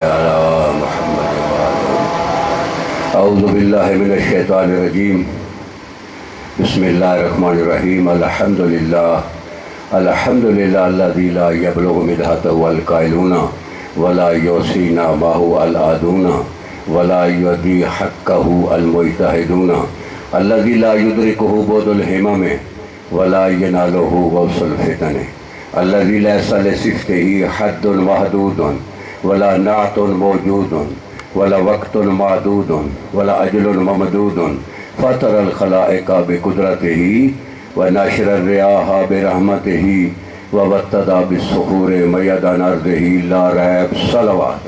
اعوذ باللہ من الشیطان الرجیم بسم اللہ الرحمن الرحیم الحمدللہ الذی لا یبلغ مدحتہ القائلون ولا یوصینا ماہ العادون ولا یدی حقہ المجتہدون الذی لا یدرکہ بعد الہمم ولا ینالہ غوث الفتن الذی لیس لصفتہ حد محدود ولا نعت موجود ولا وقت معدود ولا اجل ممدود فطر الخلائق بقدرته وناشر الرياح برحمته وابتدى بالصخور ميدان ارضه لا ريب صلوات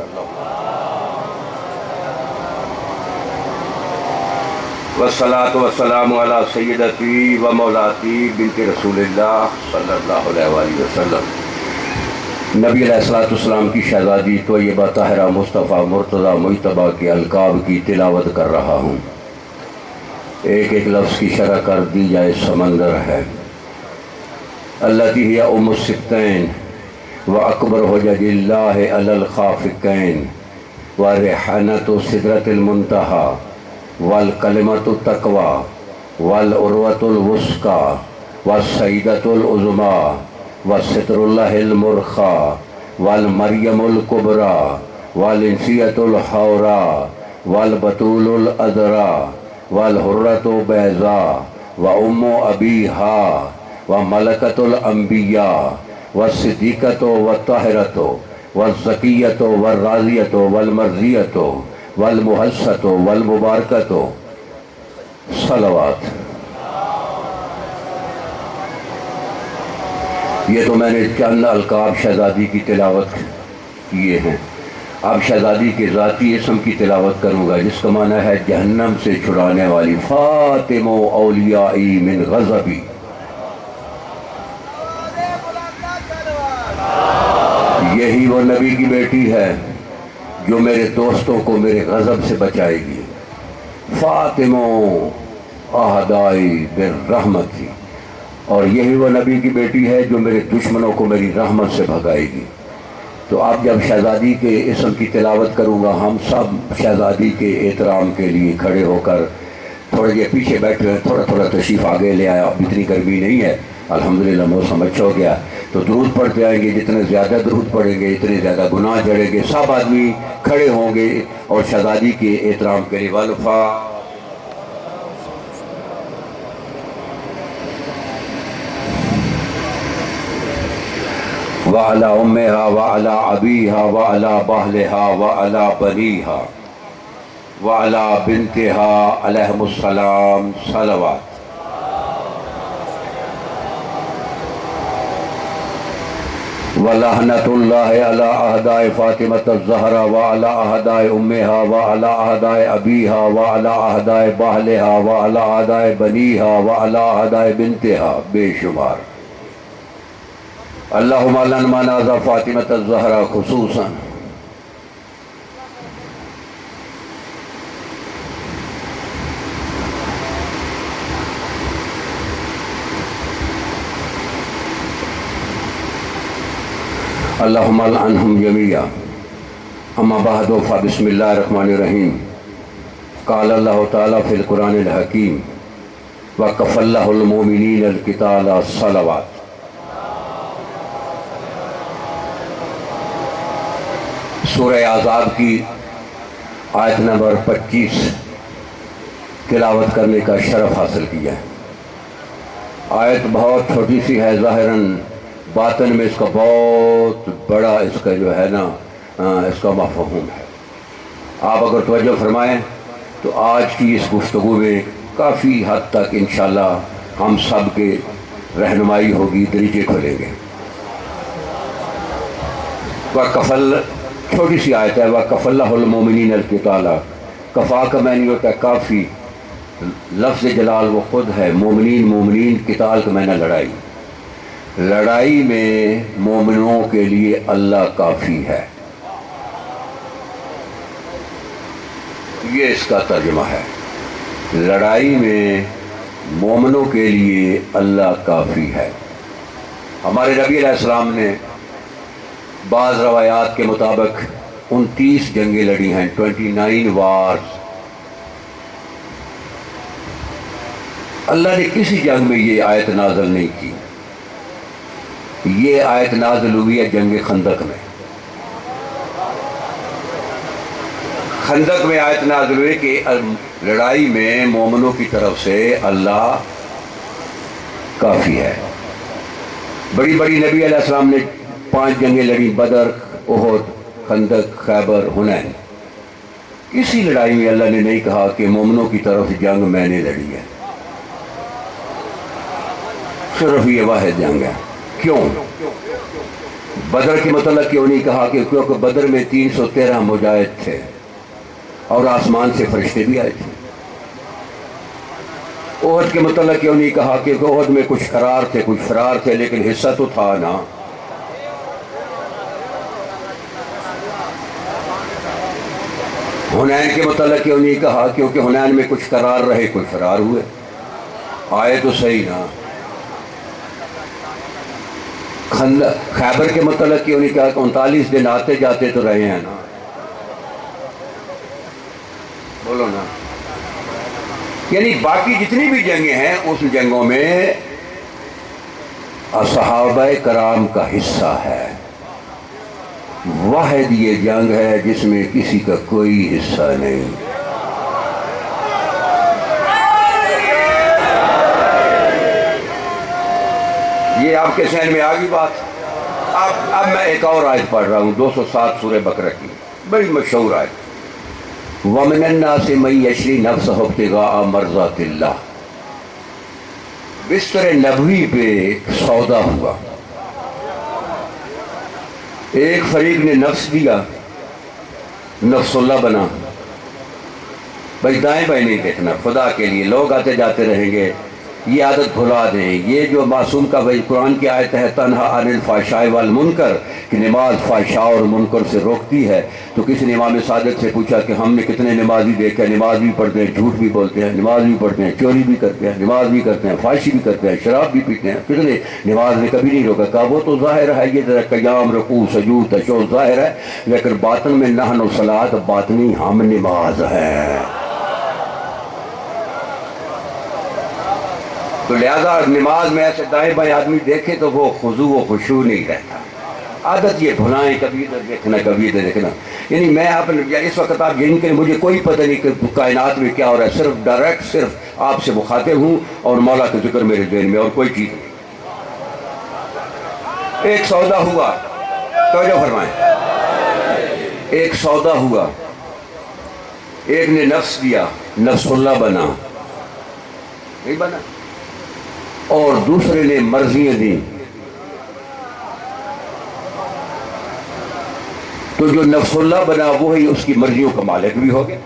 والصلاة والسلام على سيدتي ومولاتي بنت رسول الله صلی اللہ علیہ وآلہ وسلم۔ نبی علیہ السلام کی شہزادی طیبہ طاہرہ مصطفیٰ مرتضیٰ مجتبیٰ کے القاب کی تلاوت کر رہا ہوں۔ ایک ایک لفظ کی شرح کر دی جائے سمندر ہے۔ التی ہی ام السبتین واکبر حجج اللہ علی الخافقین وریحانۃ سدرۃ المنتہی والکلمۃ التقوی والعروۃ الوثقی والسیدۃ العظمیٰ وستر اللہ المرخی والمریم الکبریٰ والانسیۃ الحوریٰ والبتول العذراء والحرۃ بیضاء وام ابیہا وملکۃ الانبیاء والصدیقۃ والطاہرۃ والزکیۃ والراضیۃ والمرضیۃ والمحسۃ والمبارکۃ صلوات۔ یہ تو میں نے چند القاب شہزادی کی تلاوت کیے ہیں۔ اب شہزادی کے ذاتی اسم کی تلاوت کروں گا جس کا معنی ہے جہنم سے چھڑانے والی۔ فاطمہ اولیائی من غضبی، یہی وہ نبی کی بیٹی ہے جو میرے دوستوں کو میرے غضب سے بچائے گی۔ فاطمہ اہدائی بالرحمتی، اور یہی وہ نبی کی بیٹی ہے جو میرے دشمنوں کو میری رحمت سے بھگائے گی۔ تو اب جب شہزادی کے اسم کی تلاوت کروں گا، ہم سب شہزادی کے احترام کے لیے کھڑے ہو کر، تھوڑے یہ پیچھے بیٹھے ہیں، تھوڑا تھوڑا تشریف آگے لے آیا، اتنی گرمی نہیں ہے، الحمدللہ موسم اچھا ہو گیا، تو درود پڑھتے آئیں گے۔ جتنے زیادہ درود پڑھیں گے اتنے زیادہ گناہ جڑیں گے۔ سب آدمی کھڑے ہوں گے اور شہزادی کے احترام کے لیے والفا وعلی امہا وعلی ابیہا وعلی بہلہا وعلی بنیہا وعلی بنتہا علیہم السلام صلوات۔ وَلَعْنَةُ اللَّهِ عَلَىٰ أَعْدَاءِ فَاطِمَةَ الزَّهْرَا وَعَلَىٰ أَعْدَاءِ أُمِّهَا وَعَلَىٰ أَعْدَاءِ أَبِيهَا وَعَلَىٰ أَعْدَاءِ بَهْلِهَا وَعَلَىٰ أَعْدَاءِ بَنِيهَا وَعَلَىٰ أَعْدَاءِ بِنتِهَا بے شمار۔ اللہم لن منازع فاطمة الزہرا خصوصاً۔ اللہم لعنہم جمیعا۔ اما بعد فبسم اللہ الرحمن الرحیم۔ قال اللہ تعالیٰ فی القرآن الحکیم وَكَفَى اللَّهُ الْمُؤْمِنِينَ الْقِتَالَ صلوات۔ سورہ احزاب کی آیت نمبر 25 تلاوت کرنے کا شرف حاصل کیا ہے۔ آیت بہت چھوٹی سی ہے ظاہراً، باطن میں اس کا بہت بڑا اس کا جو ہے نا اس کا مفہوم ہے۔ آپ اگر توجہ فرمائیں تو آج کی اس گفتگو میں کافی حد تک انشاءاللہ ہم سب کے رہنمائی ہوگی، دریچے کھولیں گے۔ وَكَفَى، چھوٹی سی آیت ہے، وَكَفَى اللَّهُ الْمُؤْمِنِينَ الْقِتَالَ۔ کفا کا معنی ہوتا ہے کافی، لفظ جلال وہ خود ہے، مومنین مومنین، قتال کا معنی لڑائی۔ لڑائی میں مومنوں کے لیے اللہ کافی ہے، یہ اس کا ترجمہ ہے۔ لڑائی میں مومنوں کے لیے اللہ کافی ہے۔ ہمارے نبی علیہ السلام نے بعض روایات کے مطابق 29 جنگیں لڑی ہیں، 29 وارز۔ اللہ نے کسی جنگ میں یہ آیت نازل نہیں کی۔ یہ آیت نازل ہوئی ہے جنگ خندق میں۔ خندق میں آیت نازل ہوئی کہ لڑائی میں مومنوں کی طرف سے اللہ کافی ہے۔ بڑی بڑی نبی علیہ السلام نے 5 جنگیں لڑی، بدر، احد، خندق، خیبر، حنین۔ کسی لڑائی میں اللہ نے نہیں کہا کہ مومنوں کی طرف سے جنگ میں نے لڑی ہے، صرف یہ واحد جنگ ہے۔ کیوں؟ بدر کے متعلق کیوں نہیں کہا؟ کہ کیونکہ بدر میں 313 مجاہد تھے اور آسمان سے فرشتے بھی آئے تھے۔ احد کے متعلق کیوں نہیں کہا؟ کہ احد میں کچھ فرار تھے، کچھ فرار تھے، لیکن حصہ تو تھا نا۔ حنین کے متعلق کیوں نہیں کہا؟ کیونکہ حنین میں کچھ قرار رہے، کچھ فرار ہوئے، آئے تو صحیح نا۔ خیبر کے متعلق کیوں نہیں کہا؟ کہ 39 دن آتے جاتے تو رہے ہیں نا، بولو نا۔ یعنی باقی جتنی بھی جنگیں ہیں اس جنگوں میں صحابہ کرام کا حصہ ہے۔ واحد یہ جنگ ہے جس میں کسی کا کوئی حصہ نہیں۔ یہ آپ کے ذہن میں آگئی بات؟ اب میں ایک اور آیت پڑھ رہا ہوں، 207 سورہ بقرہ کی، بڑی مشہور آیت۔ وَمِنَ النَّاسِ مَن يَشْرِي نَفْسَهُ ابْتِغَاءَ مَرْضَاتِ اللَّهِ۔ بستر نبوی پہ ایک سودا ہوا، ایک فریق نے نفس دیا، نفس اللہ بنا، بھائی دائیں بائیں نہیں دیکھنا، خدا کے لیے لوگ آتے جاتے رہیں گے، یہ عادت بھلا دیں۔ یہ جو معصوم کا بھائی قرآن کی آیت ہے تنہا عن الفحشاء والمنکر، کہ نماز فحشاء اور منکر سے روکتی ہے، تو کسی نے امام صادق سے پوچھا کہ ہم نے کتنے نمازی دیکھے، نماز بھی پڑھتے ہیں، جھوٹ بھی بولتے ہیں، نماز بھی پڑھتے ہیں، چوری بھی کرتے ہیں، نماز بھی کرتے ہیں، فحشی بھی کرتے ہیں، شراب بھی پیتے ہیں، کتنے؟ نماز نے کبھی نہیں روکا۔ کہا وہ تو ظاہر ہے، یہ ذرا قیام، رکوع، سجود، تشہد ظاہر ہے، لیکن باطن میں نحن صلاۃ، باطنی ہم نماز ہے۔ تو لہذا نماز میں ایسے دائیں بائیں آدمی دیکھے تو وہ خضوع و خشوع نہیں رہتا۔ عادت یہ بھلائیں، کبھی ادھر دیکھنا، کبھی ادھر دیکھنا۔ یعنی میں اس وقت آپ یعنی کہ مجھے کوئی پتہ نہیں کہ کائنات میں کیا ہو رہا ہے، صرف ڈائریکٹ صرف آپ سے مخاطب ہوں اور مولا کا ذکر میرے ذہن میں، اور کوئی چیز نہیں۔ ایک سودا ہوا، توجہ فرمائیں، ایک سودا ہوا، ایک نے نفس دیا، نفس اللہ بنا، نہیں بنا، اور دوسرے نے مرضیاں دیں، تو جو نفس اللہ بنا وہی اس کی مرضیوں کا مالک بھی ہو گیا۔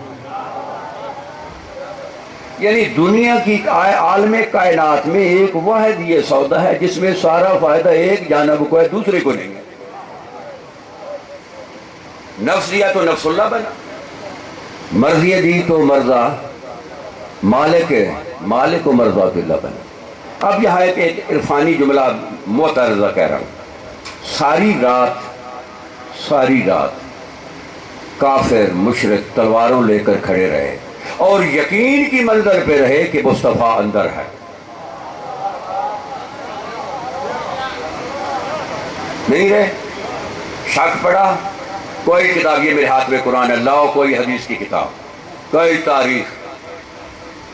یعنی دنیا کی عالم کائنات میں ایک واحد یہ سودا ہے جس میں سارا فائدہ ایک جانب کو ہے، دوسرے کو نہیں ہے۔ نفس دیا تو نفس اللہ بنا، مرضیاں دی تو مرضا مالک ہے، مالک و مرضات اللہ بنا۔ اب یہاں ایک عرفانی جملہ معترضہ کہہ رہا ہوں۔ ساری رات کافر مشرک تلواروں لے کر کھڑے رہے اور یقین کی منظر پہ رہے کہ مصطفیٰ اندر ہے۔ نہیں رہے، شک پڑا، کوئی کتاب، یہ میرے ہاتھ میں قرآن اللہ، کوئی حدیث کی کتاب، کوئی تاریخ،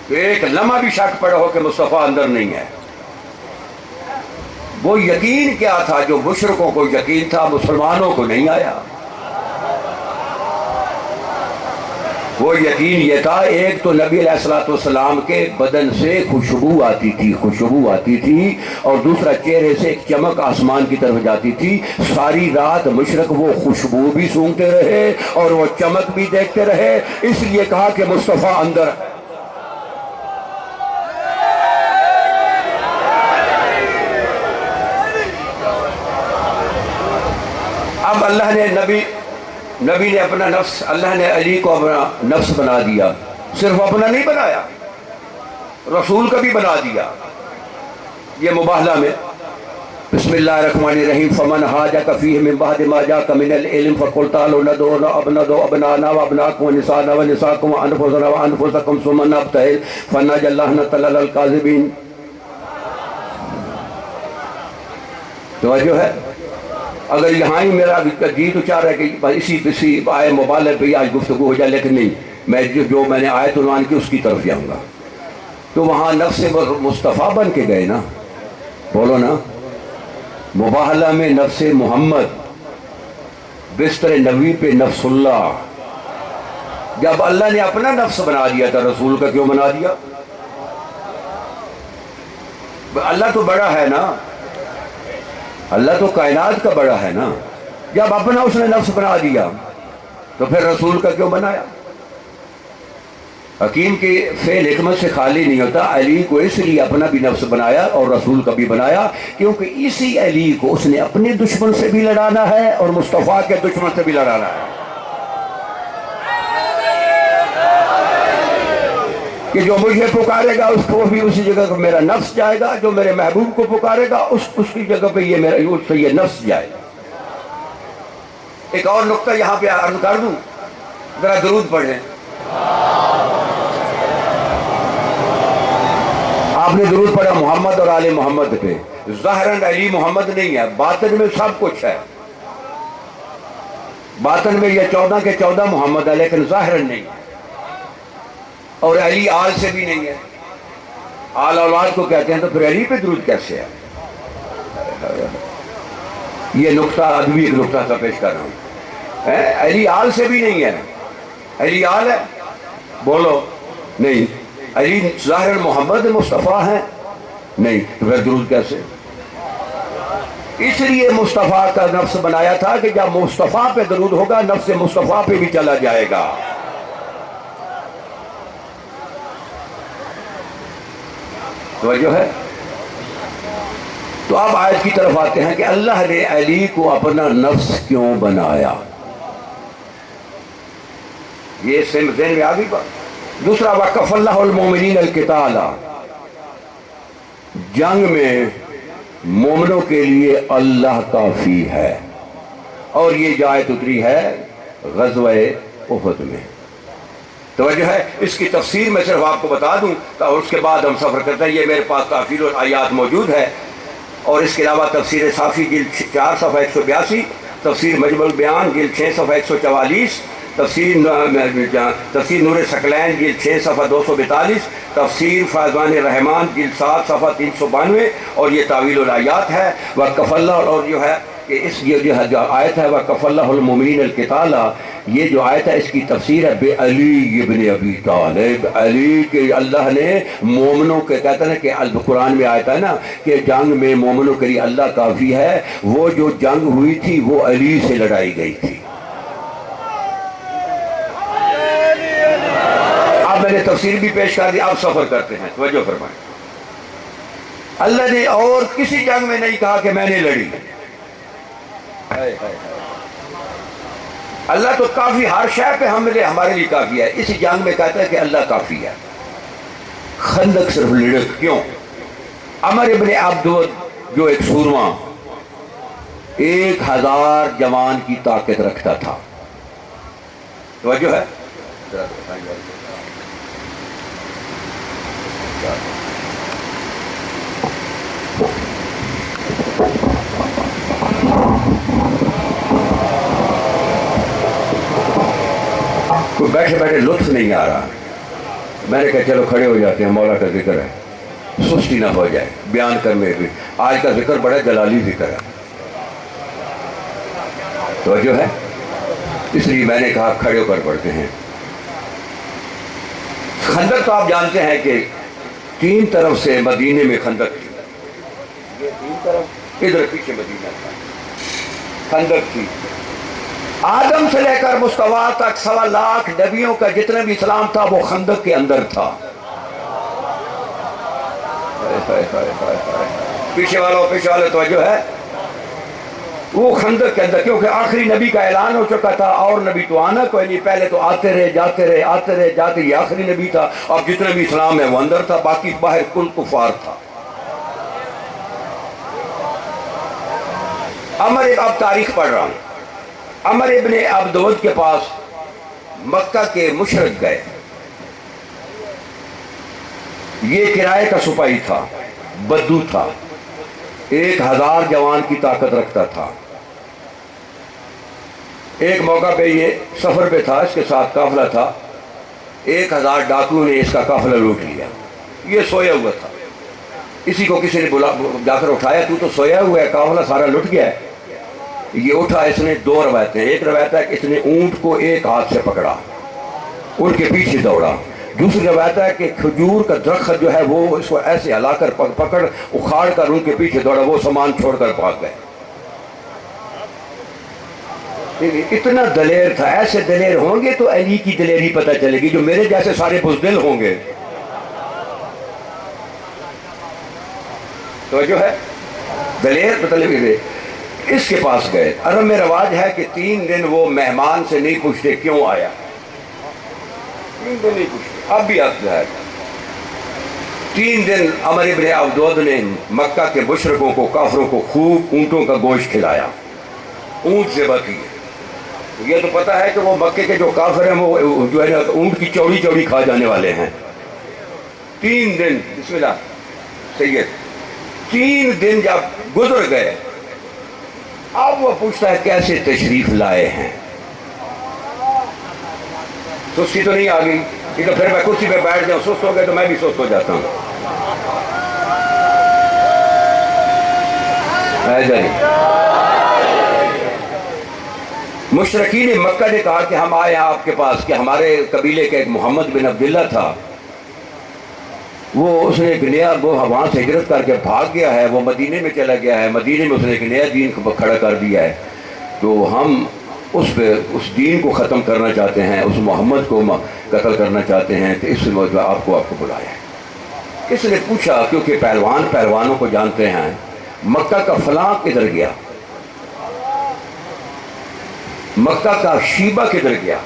تو ایک لمحہ بھی شک پڑا ہو کہ مصطفیٰ اندر نہیں ہے۔ وہ یقین کیا تھا جو مشرکوں کو یقین تھا، مسلمانوں کو نہیں آیا؟ وہ یقین یہ تھا، ایک تو نبی علیہ السلام کے بدن سے خوشبو آتی تھی اور دوسرا چہرے سے ایک چمک آسمان کی طرف جاتی تھی۔ ساری رات مشرک وہ خوشبو بھی سونگتے رہے اور وہ چمک بھی دیکھتے رہے، اس لیے کہا کہ مصطفیٰ اندر ہے۔ اب اللہ نے نبی نے اپنا نفس، اللہ نے علی کو اپنا نفس بنا دیا، صرف اپنا نہیں بنایا، رسول کا بھی بنا دیا۔ یہ مباہلہ میں بسم اللہ الرحمن الرحیم فمن حاجک فیہ من بعد ما جاءک من العلم فقل تعالوا ندعو ابناءنا وابناءکم ونساءنا ونساءکم وانفسنا وانفسکم ثم نبتہل فنجعل لعنۃ اللہ علی الکاذبین. توجہ ہے. اگر یہاں ہی میرا جی تو چاہ رہا ہے کہ اسی آئے مبالغ پہ آج گفتگو ہو جائے، لیکن نہیں، میں جو میں نے آیت عنوان کی اس کی طرف جاؤں گا. تو وہاں نفس مصطفیٰ بن کے گئے نا، بولو نا. مباہلہ میں نفس محمد، بستر نبی پہ نفس اللہ. جب اللہ نے اپنا نفس بنا دیا تھا، رسول کا کیوں بنا دیا؟ اللہ تو بڑا ہے نا، اللہ تو کائنات کا بڑا ہے نا. جب اپنا اس نے نفس بنا دیا تو پھر رسول کا کیوں بنایا؟ حکیم کے فعل حکمت سے خالی نہیں ہوتا. علی کو اس لیے اپنا بھی نفس بنایا اور رسول کا بھی بنایا کیونکہ اسی علی کو اس نے اپنے دشمن سے بھی لڑانا ہے اور مصطفیٰ کے دشمن سے بھی لڑانا ہے. کہ جو مجھے پکارے گا اس کو بھی اسی جگہ پر میرا نفس جائے گا، جو میرے محبوب کو پکارے گا اس کی جگہ پہ یہ نفس جائے گا. ایک اور نقطہ یہاں پہ عرض کر دوں، ذرا درود پڑھیں. آپ نے درود پڑھا محمد اور آل محمد پہ. ظاہراً علی محمد نہیں ہے، باطن میں سب کچھ ہے. باطن میں یہ 14 کے 14 محمد ہے، لیکن ظاہراً نہیں ہے. اور علی آل سے بھی نہیں ہے. آل اولاد کو کہتے ہیں تو پھر علی پہ درود کیسے ہے؟ یہ نقطہ ادبی ایک نقطہ سا پیش کر رہا ہوں. علی آل سے بھی نہیں ہے. علی آل ہے؟ بولو نہیں. علی ظاہر محمد مصطفیٰ ہے نہیں، تو پھر درود کیسے؟ اس لیے مصطفیٰ کا نفس بنایا تھا کہ جب مصطفیٰ پہ درود ہوگا نفس مصطفیٰ پہ بھی چلا جائے گا. توجہ ہے. تو اب آیت کی طرف آتے ہیں کہ اللہ نے علی کو اپنا نفس کیوں بنایا. یہ ذہن میں آ گئی بات. دوسرا وَقَفَ اللَّهُ الْمُؤْمِنِينَ الْقِتَالَ، جنگ میں مومنوں کے لیے اللہ کافی ہے. اور یہ جو آیت اتری ہے غزوہ احد میں. توجہ ہے. اس کی تفسیر میں صرف آپ کو بتا دوں اور اس کے بعد ہم سفر کرتے ہیں. یہ میرے پاس تفسیر اور آیات موجود ہے، اور اس کے علاوہ تفسیر صافی جلد 4 صفحہ 182، تفسیر مجمع البیان جلد 6 صفحہ 144، تفسیر نور ثقلین جلد 6 صفحہ 242، تفسیر فیضان الرحمان جلد 7 صفحہ 392، اور یہ تعویل الآیات ہے. وَقَفَ اللَّهُ، اور جو ہے کہ اس یہ جو آیت ہے وَقَفَ اللَّهُ الْمُؤْمِنِينَ الْقِتَالَ، یہ جو آیت ہے اس کی تفسیر ہے بے علی ابن ابی طالب. علی کے اللہ نے مومنوں کے، کہتا ہے کہ قرآن میں آیت ہے نا کہ جنگ میں مومنوں کے لیے اللہ کافی ہے. وہ جو جنگ ہوئی تھی وہ علی سے لڑائی گئی تھی. اب میں نے تفسیر بھی پیش کر دی. آپ سفر کرتے ہیں، توجہ فرمائیں. اللہ نے اور کسی جنگ میں نہیں کہا کہ میں نے لڑی. اللہ تو کافی ہر شے پہ ہمارے لیے کافی ہے. اسی جنگ میں کہتا ہے کہ اللہ کافی ہے. خندق صرف لڑک کیوں؟ عمر ابن عبد جو ایک سورما 1000 جوان کی طاقت رکھتا تھا. توجہ ہے. کوئی بیٹھے بیٹھے لطف نہیں آ رہا. میں نے کہا چلو کھڑے ہو جاتے ہیں، مولا کا ذکر ہے، سستی نہ ہو جائے بیان کرنے بھی. آج کا ذکر بڑا جلالی ذکر ہے. توجہ ہے. اس لیے میں نے کہا کھڑے ہو کر پڑھتے ہیں. خندق تو آپ جانتے ہیں کہ 3 طرف سے مدینے میں خندق تھی. یہ 3 طرف، ادھر پیچھے مدینہ تھا، خندق تھی. آدم سے لے کر مصطفیٰ تک 1.25 لاکھ نبیوں کا جتنا بھی اسلام تھا وہ خندق کے اندر تھا. پیچھے والوں توجہ ہے. وہ خندق کے اندر، کیونکہ آخری نبی کا اعلان ہو چکا تھا اور نبی تو آنا کوئی نہیں. پہلے تو آتے رہے جاتے یہ آخری نبی تھا. اب جتنا بھی اسلام ہے وہ اندر تھا، باقی باہر کل کفار تھا. اب تاریخ پڑھ رہا ہوں. عمر ابن عبدود کے پاس مکہ کے مشرک گئے. یہ کرائے کا سپاہی تھا، بدو تھا، 1000 جوان کی طاقت رکھتا تھا. ایک موقع پہ یہ سفر پہ تھا، اس کے ساتھ قافلہ تھا. 1000 ڈاکوؤں نے اس کا قافلہ لوٹ لیا. یہ سویا ہوا تھا. اسی کو کسی نے جا کر اٹھایا، تو سویا ہوا ہے، قافلہ سارا لٹ گیا ہے. یہ اٹھا. اس نے 2 روایتیں. ایک روایت ہے کہ اس نے اونٹ کو ایک ہاتھ سے پکڑا، ان کے پیچھے دوڑا. دوسری روایت ہے کہ کھجور کا درخت جو ہے وہ اس کو ایسے ہلا کر پکڑ اکھاڑ کر ان کے پیچھے دوڑا. وہ سامان چھوڑ کر بھاگ گئے. اتنا دلیر تھا. ایسے دلیر ہوں گے تو علی کی دلیری پتہ چلے گی. جو میرے جیسے سارے بزدل ہوں گے تو جو ہے دلیر مطلب اس کے پاس گئے. عرب میں رواج ہے کہ 3 دن وہ مہمان سے نہیں پوچھتے کیوں آیا. 3 دن نہیں پوچھتے. اب بھی آپ ہے 3 دن عمر ابن عبدود نے مکہ کے مشرکوں کو، کافروں کو خوب اونٹوں کا گوشت کھلایا. اونٹ ذبح کیے. یہ تو پتہ ہے کہ وہ مکے کے جو کافر ہیں وہ جو ہے نا اونٹ کی چوڑی چوڑی کھا جانے والے ہیں. 3 دن بسم اللہ سید. 3 دن جب گزر گئے اب وہ پوچھتا ہے کیسے تشریف لائے ہیں. سستی تو نہیں آ گئی؟ تو پھر میں کرسی پہ بیٹھ جاؤں، سست ہو گئے تو میں بھی سست ہو جاتا ہوں. مشرکین مکہ نے کہا کہ ہم آئے آپ کے پاس کہ ہمارے قبیلے کے ایک محمد بن عبداللہ تھا، وہ اس نے ایک نیا وہاں سے ہجرت کر کے بھاگ گیا ہے، وہ مدینے میں چلا گیا ہے. مدینے میں اس نے ایک نیا دین کھڑا کر دیا ہے. تو ہم اس دین کو ختم کرنا چاہتے ہیں، اس محمد کو قتل کرنا چاہتے ہیں. تو اس موجود آپ کو بلایا. اس نے پوچھا کیونکہ پہلوانوں کو جانتے ہیں، مکہ کا فلاں کدھر گیا، مکہ کا شیبہ کدھر گیا.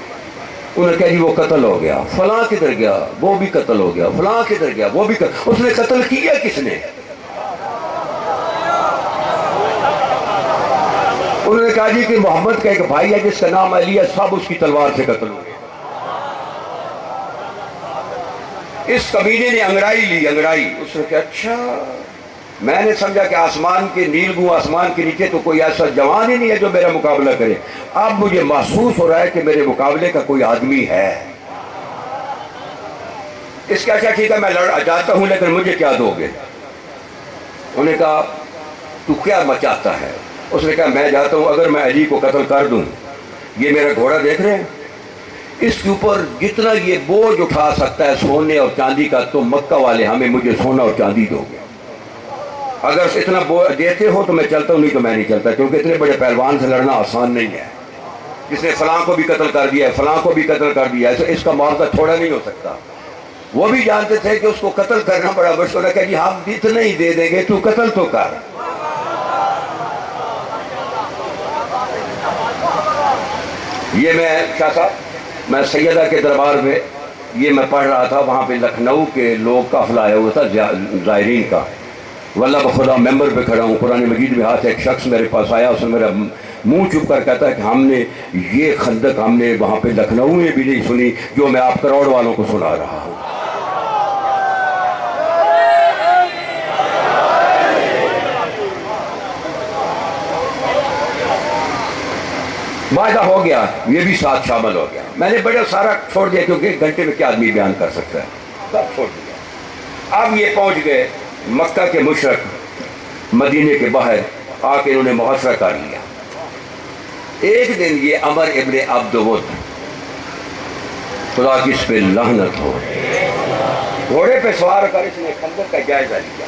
انہوں نے کہا جی وہ قتل ہو گیا. فلاں کدھر گیا، وہ بھی قتل ہو گیا. فلاں کدھر گیا، وہ بھی قتل. اس نے قتل کیا کس نے؟ انہوں نے کہا جی کہ محمد کا ایک بھائی ہے جس کا نام علی ہے، سب اس کی تلوار سے قتل ہو گئے. اس قبیلے نے انگڑائی لی. اس نے کہا اچھا، میں نے سمجھا کہ آسمان کے نیلگوں آسمان کے نیچے تو کوئی ایسا جوان ہی نہیں ہے جو میرا مقابلہ کرے. اب مجھے محسوس ہو رہا ہے کہ میرے مقابلے کا کوئی آدمی ہے. اس کا اچھا ٹھیک ہے میں جاتا ہوں لیکن مجھے کیا دو گے؟ انہوں نے کہا تو کیا مچاتا ہے؟ اس نے کہا میں جاتا ہوں اگر میں علی کو قتل کر دوں، یہ میرا گھوڑا دیکھ رہے ہیں، اس کے اوپر جتنا یہ بوجھ اٹھا سکتا ہے سونے اور چاندی کا، تو مکہ والے مجھے سونا اور چاندی دو گے. اگر اتنا دیتے ہو تو میں چلتا ہوں، نہیں تو میں نہیں چلتا، کیونکہ اتنے بڑے پہلوان سے لڑنا آسان نہیں ہے. جس نے فلاں کو بھی قتل کر دیا ہے، فلاں کو بھی قتل کر دیا ہے، اس کا معاوضہ تھوڑا نہیں ہو سکتا. وہ بھی جانتے تھے کہ اس کو قتل کرنا بڑا مشکل ہے. کہ جی ہم اتنا ہی دے دیں گے، تو قتل تو کر. یہ شاہ صاحب میں سیدہ کے دربار میں یہ میں پڑھ رہا تھا، وہاں پہ لکھنؤ کے لوگ قافلہ آیا ہوا تھا زائرین کا. واللہ بخدا ممبر پہ کھڑا ہوں، قرآن مجید میں ہاتھ. ایک شخص میرے پاس آیا، اس نے میرا منہ چپ کر کہتا ہے کہ ہم نے یہ خندق ہم نے وہاں پہ لکھنؤ میں بھی نہیں سنی جو میں آپ کروڑ والوں کو سنا رہا ہوں. معاہدہ ہو گیا، یہ بھی ساتھ شامل ہو گیا. میں نے بڑا سارا چھوڑ دیا کیونکہ 1 گھنٹے میں کیا آدمی بیان کر سکتا ہے، سب چھوڑ دیا. اب یہ پہنچ گئے مکہ کے مشرک مدینے کے باہر آ کے انہوں نے محاصرہ کر لیا. ایک دن یہ عمر ابن عبدود، خدا کی اس پہ لعنت ہو، گھوڑے پہ سوار کر اس نے خندق کا جائزہ لیا.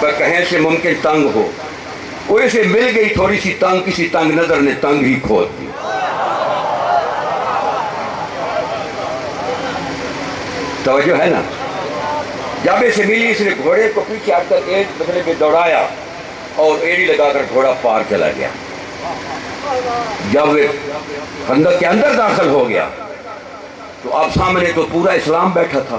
پر کہیں سے ممکن تنگ ہو، وہ اسے مل گئی تھوڑی سی تنگ، کسی تنگ نظر نے تنگ ہی کھود دی. توجہ ہے نا؟ جب اسے ملی اس نے گھوڑے کو پیچھے ہٹ کر ایک بدلے پہ دوڑایا اور ایڑی لگا کر گھوڑا پار چلا گیا. جب وہ خندق کے اندر داخل ہو گیا تو اب سامنے تو پورا اسلام بیٹھا تھا.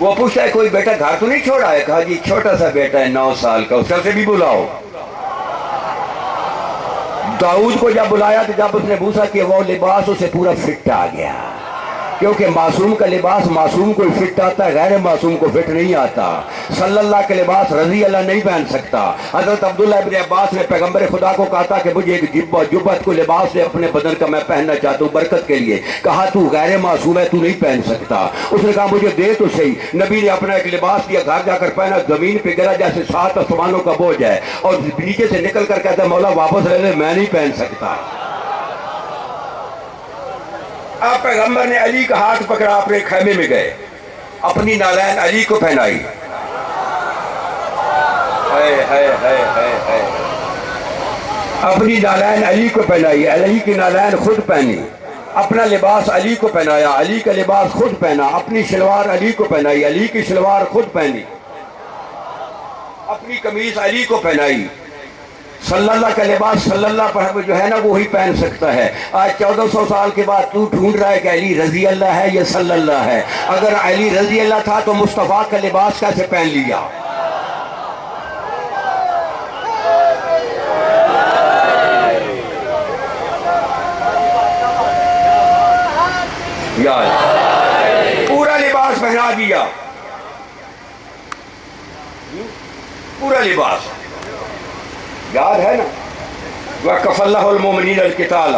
وہ پوچھتا ہے کوئی بیٹا گھر تو نہیں چھوڑا ہے؟ کہا جی چھوٹا سا بیٹا ہے 9 سال کا، اسے بھی بلاؤ۔ داؤد کو جب بلایا تو جب اس نے پوچھا کہ وہ لباس اسے پورا فٹ آ گیا، کیونکہ معصوم کا لباس معصوم کو فٹ آتا ہے، غیر معصوم کو فٹ نہیں آتا۔ صلی اللہ کے لباس رضی اللہ نہیں پہن سکتا۔ حضرت عبداللہ ابن عباس نے پیغمبر خدا کو کہا تھا کہ مجھے ایک جبت کو لباس ہے اپنے بدن کا میں پہننا چاہتا ہوں برکت کے لیے۔ کہا تو غیر معصوم ہے، تو نہیں پہن سکتا۔ اس نے کہا مجھے دے تو صحیح۔ نبی نے اپنا ایک لباس دیا، گھر جا کر پہنا، زمین پہ گرا جیسے 7 آسمانوں کا بوجھ ہے، اور نیچے سے نکل کر کہتا ہے مولا واپس لے لے، میں نہیں پہن سکتا۔ آپ پیغمبر نے علی کا ہاتھ پکڑا، اپنے خیمے میں گئے، اپنی نالین علی کو پہنائی، اپنی نالین علی کو پہنائی، علی کی نالین خود پہنی، اپنا لباس علی کو پہنایا، علی کا لباس خود پہنا، اپنی شلوار علی کو پہنائی، علی کی شلوار خود پہنی، اپنی قمیص علی کو پہنائی۔ صلی اللہ کا لباس صلی اللہ پر جو ہے نا وہی پہن سکتا ہے۔ آج 1400 سال کے بعد تو ڈھونڈ رہا ہے کہ علی رضی اللہ ہے یا صلی اللہ ہے؟ اگر علی رضی اللہ تھا تو مصطفیٰ کا لباس کیسے پہن لیا؟ پورا لباس پہنا دیا، پورا لباس یاد ہے نا؟ وَكَفَ اللَّهُ الْمُؤْمِنِينَ الْقِتَالَ،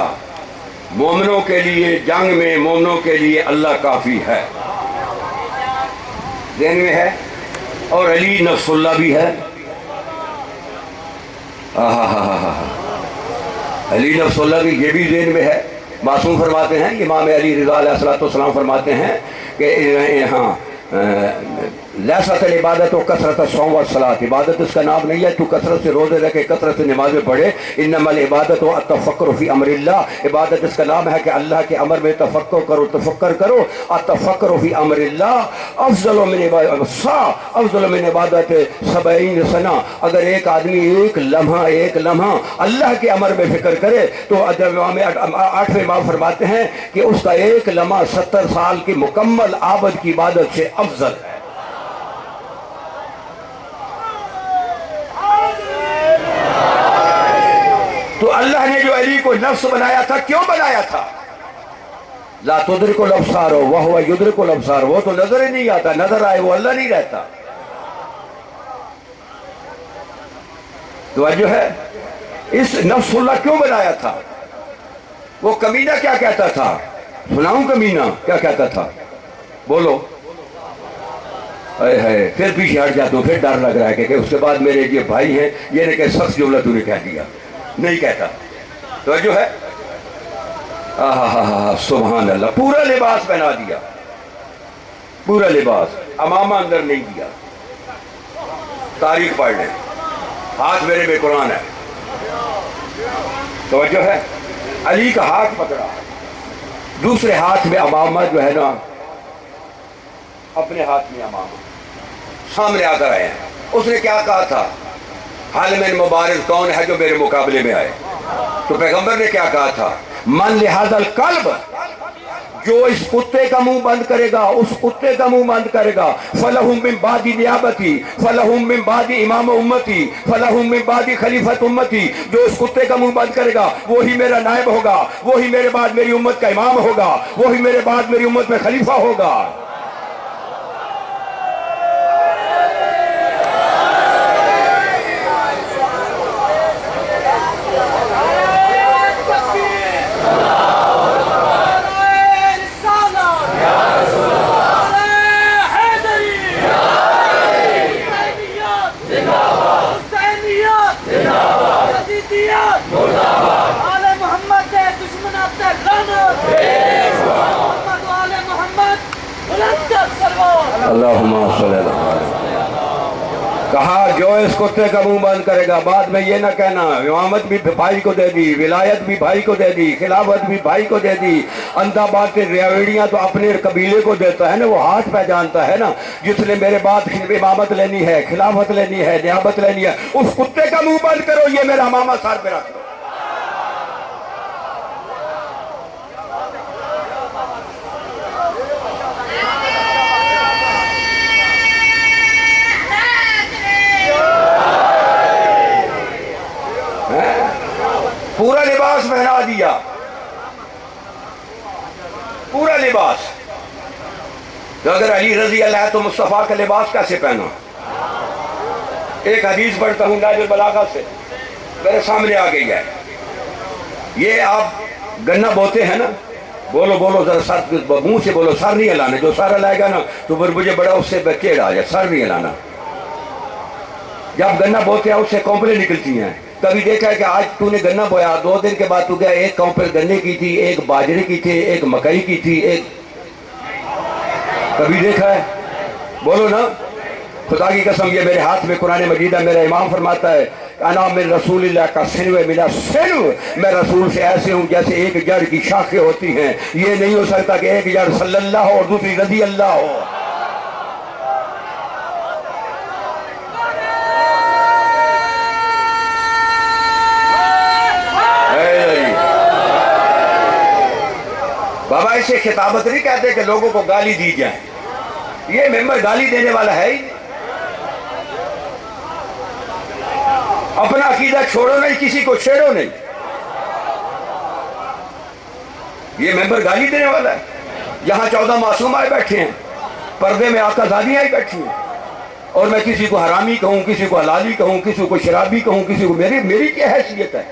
مومنوں کے لیے جنگ میں مومنوں کے لیے اللہ کافی ہے، ذہن میں ہے؟ اور علی نفس اللہ بھی ہے۔ علی نفس اللہ بھی، یہ بھی ذہن میں ہے۔ معصوم فرماتے ہیں، امام علی رضا علیہ السلام فرماتے ہیں کہ ہاں لیست العبادت و کثرت الصوم والصلاۃ، عبادت اس کا نام نہیں ہے تو کثرت سے روزے رکھے، کثرت سے نمازیں پڑھے، انما العبادت و التفکر فی امر اللہ، عبادت اس کا نام ہے کہ اللہ کے امر میں تفکر کرو، تفکر کرو۔ التفکر فی امر اللہ افضل من عبادت 70 سنہ، اگر ایک آدمی ایک لمحہ اللہ کے امر میں فکر کرے تو 8ویں امام فرماتے ہیں کہ اس کا ایک لمحہ 70 سال کی مکمل عابد کی عبادت سے افضل ہے۔ تو اللہ نے جو علی کو نفس بنایا تھا، کیوں بنایا تھا؟ لا تدرک الابصار وہو یدرک الابصار، وہ تو نظر ہی نہیں آتا، نظر آئے وہ اللہ نہیں رہتا۔ توجہ ہے؟ اس نفس اللہ کیوں بنایا تھا؟ وہ کمینہ کیا کہتا تھا؟ سناؤں کمینہ کیا کہتا تھا؟ بولو۔ پھر پیچھے ہٹ جاتا ہوں، پھر ڈر لگ رہا ہے کہ اس کے بعد میرے یہ بھائی ہیں، یہ نے کہ سخت جملہ تو نے کہہ دیا، نہیں کہتا۔ توجہ ہے؟ سبحان اللہ، پورا لباس پہنا دیا، پورا لباس، امامہ اندر نہیں دیا۔ تاریخ پڑھ لیں، ہاتھ میرے میں قرآن ہے۔ توجہ ہے؟ علی کا ہاتھ پکڑا، دوسرے ہاتھ میں امامہ جو ہے نا، اپنے ہاتھ میں امامہ سامنے آ کر آئے ہیں۔ اس نے کیا کہا تھا؟ حال میں مبارز کون ہے جو میرے مقابلے میں آئے؟ تو پیغمبر نے کیا کہا تھا؟ من لہذا القلب، جو اس کتے کا منہ بند کرے گا، اس کتے کا منہ بند کرے گا، فلہم من بعد نیابتی، فلہم من بعد امام امتی، فلہم من بعد خلیفت امتی، جو اس کتے کا منہ بند کرے گا وہی میرا نائب ہوگا، وہی میرے بعد میری امت کا امام ہوگا، وہی میرے بعد میری امت میں خلیفہ ہوگا۔ اللہم صلی اللہ علیہ وسلم۔ کہا جو اس کتے کا منہ بند کرے گا، بعد میں یہ نہ کہنا امامت بھی بھائی کو دے دی، ولایت بھی بھائی کو دے دی، خلافت بھی بھائی کو دے دی۔ اندھا بات کے ریاویڑیاں تو اپنے قبیلے کو دیتا ہے نا، وہ ہاتھ پہ جانتا ہے نا، جس نے میرے بعد امامت لینی ہے، خلافت لینی ہے، نیابت لینی ہے، اس کتے کا منہ بند کرو، یہ میرا امامہ سر پہ رکھ دو۔ پورا لباس پہنا دیا، پورا لباس. تو اگر علی رضی اللہ ہے تو مصطفیٰ کا لباس کیسے پہنا؟ ایک حدیث پڑھتا ہوں نہج البلاغہ سے، میرے سامنے آ گئی ہے. یہ آپ گنا بوتے ہیں نا، بولو بولو ذرا سر منہ سے بولو، سر نہیں ہلانا. جو سر ہلائے گا نا تو پھر مجھے بڑا اس سے چیڑ آ جائے. سر نہیں ہلانا. جب گنا بوتے ہیں اس سے کونپلیں نکلتی ہیں. کبھی دیکھا ہے کہ آج تو نے گنا بویا، 2 دن کے بعد تو گیا ایک کونپل گنے کی تھی، ایک باجرے کی تھی، ایک مکئی کی تھی، ایک کبھی دیکھا ہے؟ بولو نا. خدا کی قسم یہ میرے ہاتھ میں قرآن مجید ہے. میرا امام فرماتا ہے انا من رسول اللہ کا سنو ملا سنو، میں رسول سے ایسے ہوں جیسے ایک جڑ کی شاخیں ہوتی ہیں. یہ نہیں ہو سکتا کہ ایک جڑ صلی اللہ ہو اور دوسری رضی اللہ ہو. بابا اسے خطابت نہیں کہتے کہ لوگوں کو گالی دی جائے. یہ ممبر گالی دینے والا ہے ہی. اپنا عقیدہ چھوڑو نہیں، کسی کو چھیڑو نہیں. یہ ممبر گالی دینے والا ہے. یہاں 14 معصوم آئے بیٹھے ہیں، پردے میں آقا زادیاں آئی بیٹھی ہیں، اور میں کسی کو حرامی کہوں، کسی کو حلالی کہوں، کسی کو شرابی کہوں، کسی کو میری کیا حیثیت ہے؟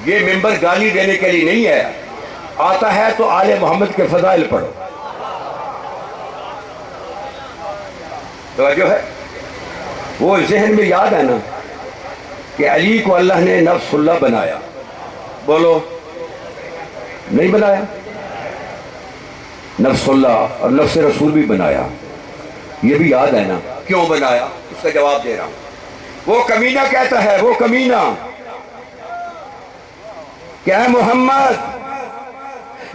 یہ ممبر گالی دینے کے لیے نہیں ہے. آتا ہے تو آل محمد کے فضائل پڑھو. توجہ ہے؟ وہ ذہن میں یاد ہے نا کہ علی کو اللہ نے نفس اللہ بنایا. بولو نہیں بنایا؟ نفس اللہ اور نفس رسول بھی بنایا. یہ بھی یاد ہے نا کیوں بنایا؟ اس کا جواب دے رہا ہوں. وہ کمینہ کہتا ہے، وہ کمینہ کہ اے محمد،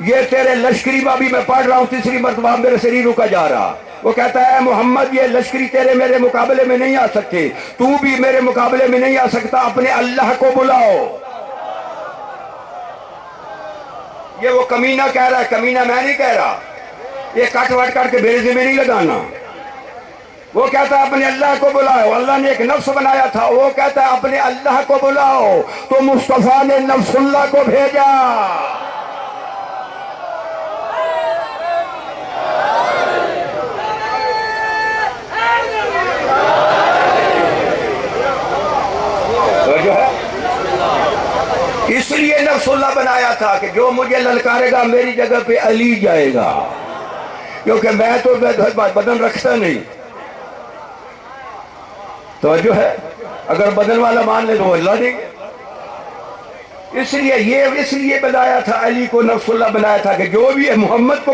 یہ تیرے لشکری بابی میں پڑھ رہا ہوں 3 مرتبہ میرے سے نہیں رکا جا رہا. وہ کہتا ہے اے محمد، یہ لشکری تیرے میرے مقابلے میں نہیں آ سکتے، تو بھی میرے مقابلے میں نہیں آ سکتا. اپنے اللہ کو بلاؤ. یہ وہ کمینہ کہہ رہا ہے، کمینہ میں نہیں کہہ رہا. یہ کٹ وٹ کر کے بھیجے میں نہیں لگانا. وہ کہتا ہے اپنے اللہ کو بلاؤ. اللہ نے ایک نفس بنایا تھا، وہ کہتا ہے اپنے اللہ کو بلاؤ. تو مصطفیٰ نے نفس اللہ کو بھیجا. جو ہے اس لیے نفس اللہ بنایا تھا کہ جو مجھے للکارے گا میری جگہ پہ علی جائے گا، کیونکہ میں تو بدن رکھتا نہیں. توجہ ہے؟ اگر بدن والا مان لے تو وہ اللہ دیں گے. اس لیے بنایا تھا علی کو، نفس اللہ بنایا تھا کہ جو بھی محمد کو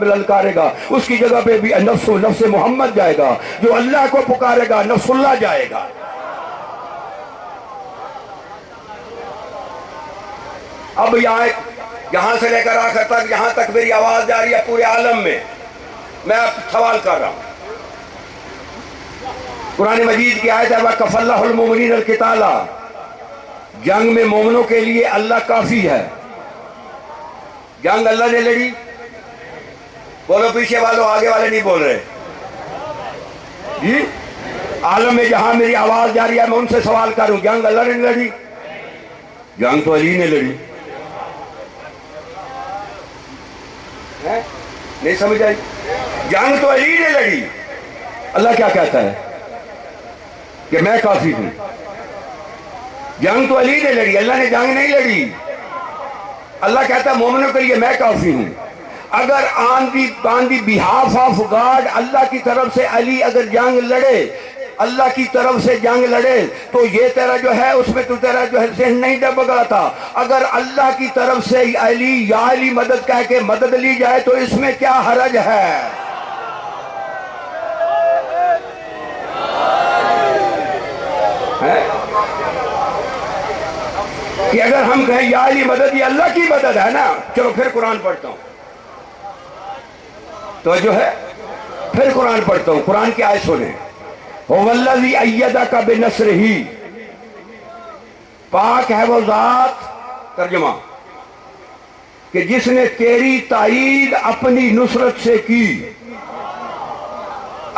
للکارے گا اس کی جگہ پہ بھی نفس محمد جائے گا. جو اللہ کو پکارے گا نفس اللہ جائے گا. اب یہاں سے لے کر آخر تک جہاں تک میری آواز جا رہی ہے پورے عالم میں، میں اب سوال کر رہا ہوں. قرآن مجید کی آیت ہے وَكَفَى اللَّهُ الْمُؤْمِنِينَ الْقِتَالَ، جنگ میں مومنوں کے لیے اللہ کافی ہے. جنگ اللہ نے لڑی. بولو پیچھے والوں، آگے والے نہیں بول رہے جی. عالم میں جہاں میری آواز جا رہی ہے میں ان سے سوال کروں، جنگ اللہ نے لڑی؟ جنگ تو علی نے لڑی. نہیں سمجھ آئی؟ جنگ تو علی نے لڑی. اللہ کیا کہتا ہے کہ میں کافی ہوں. جنگ تو علی نے لڑی، اللہ نے جنگ نہیں لڑی. اللہ کہتا ہے مومنوں کے لیے میں کافی ہوں. اگر آن دی بہاف آف گاڈ اللہ کی طرف سے علی اگر جنگ لڑے، اللہ کی طرف سے جنگ لڑے تو یہ تیرا جو ہے اس میں تو تیرا جو ہے ذہن نہیں ڈبکا تھا. اگر اللہ کی طرف سے علی یا علی مدد کہہ کے مدد لی جائے تو اس میں کیا حرج ہے؟ کہ اگر ہم کہیں یا علی مدد، یہ اللہ کی مدد ہے نا. چلو پھر قرآن پڑھتا ہوں. تو جو ہے پھر قرآن پڑھتا ہوں. قرآن کی آیت سنیں. هو الذی ایدک بنصرہ، پاک ہے وہ ذات، ترجمہ کہ جس نے تیری تائید اپنی نصرت سے کی.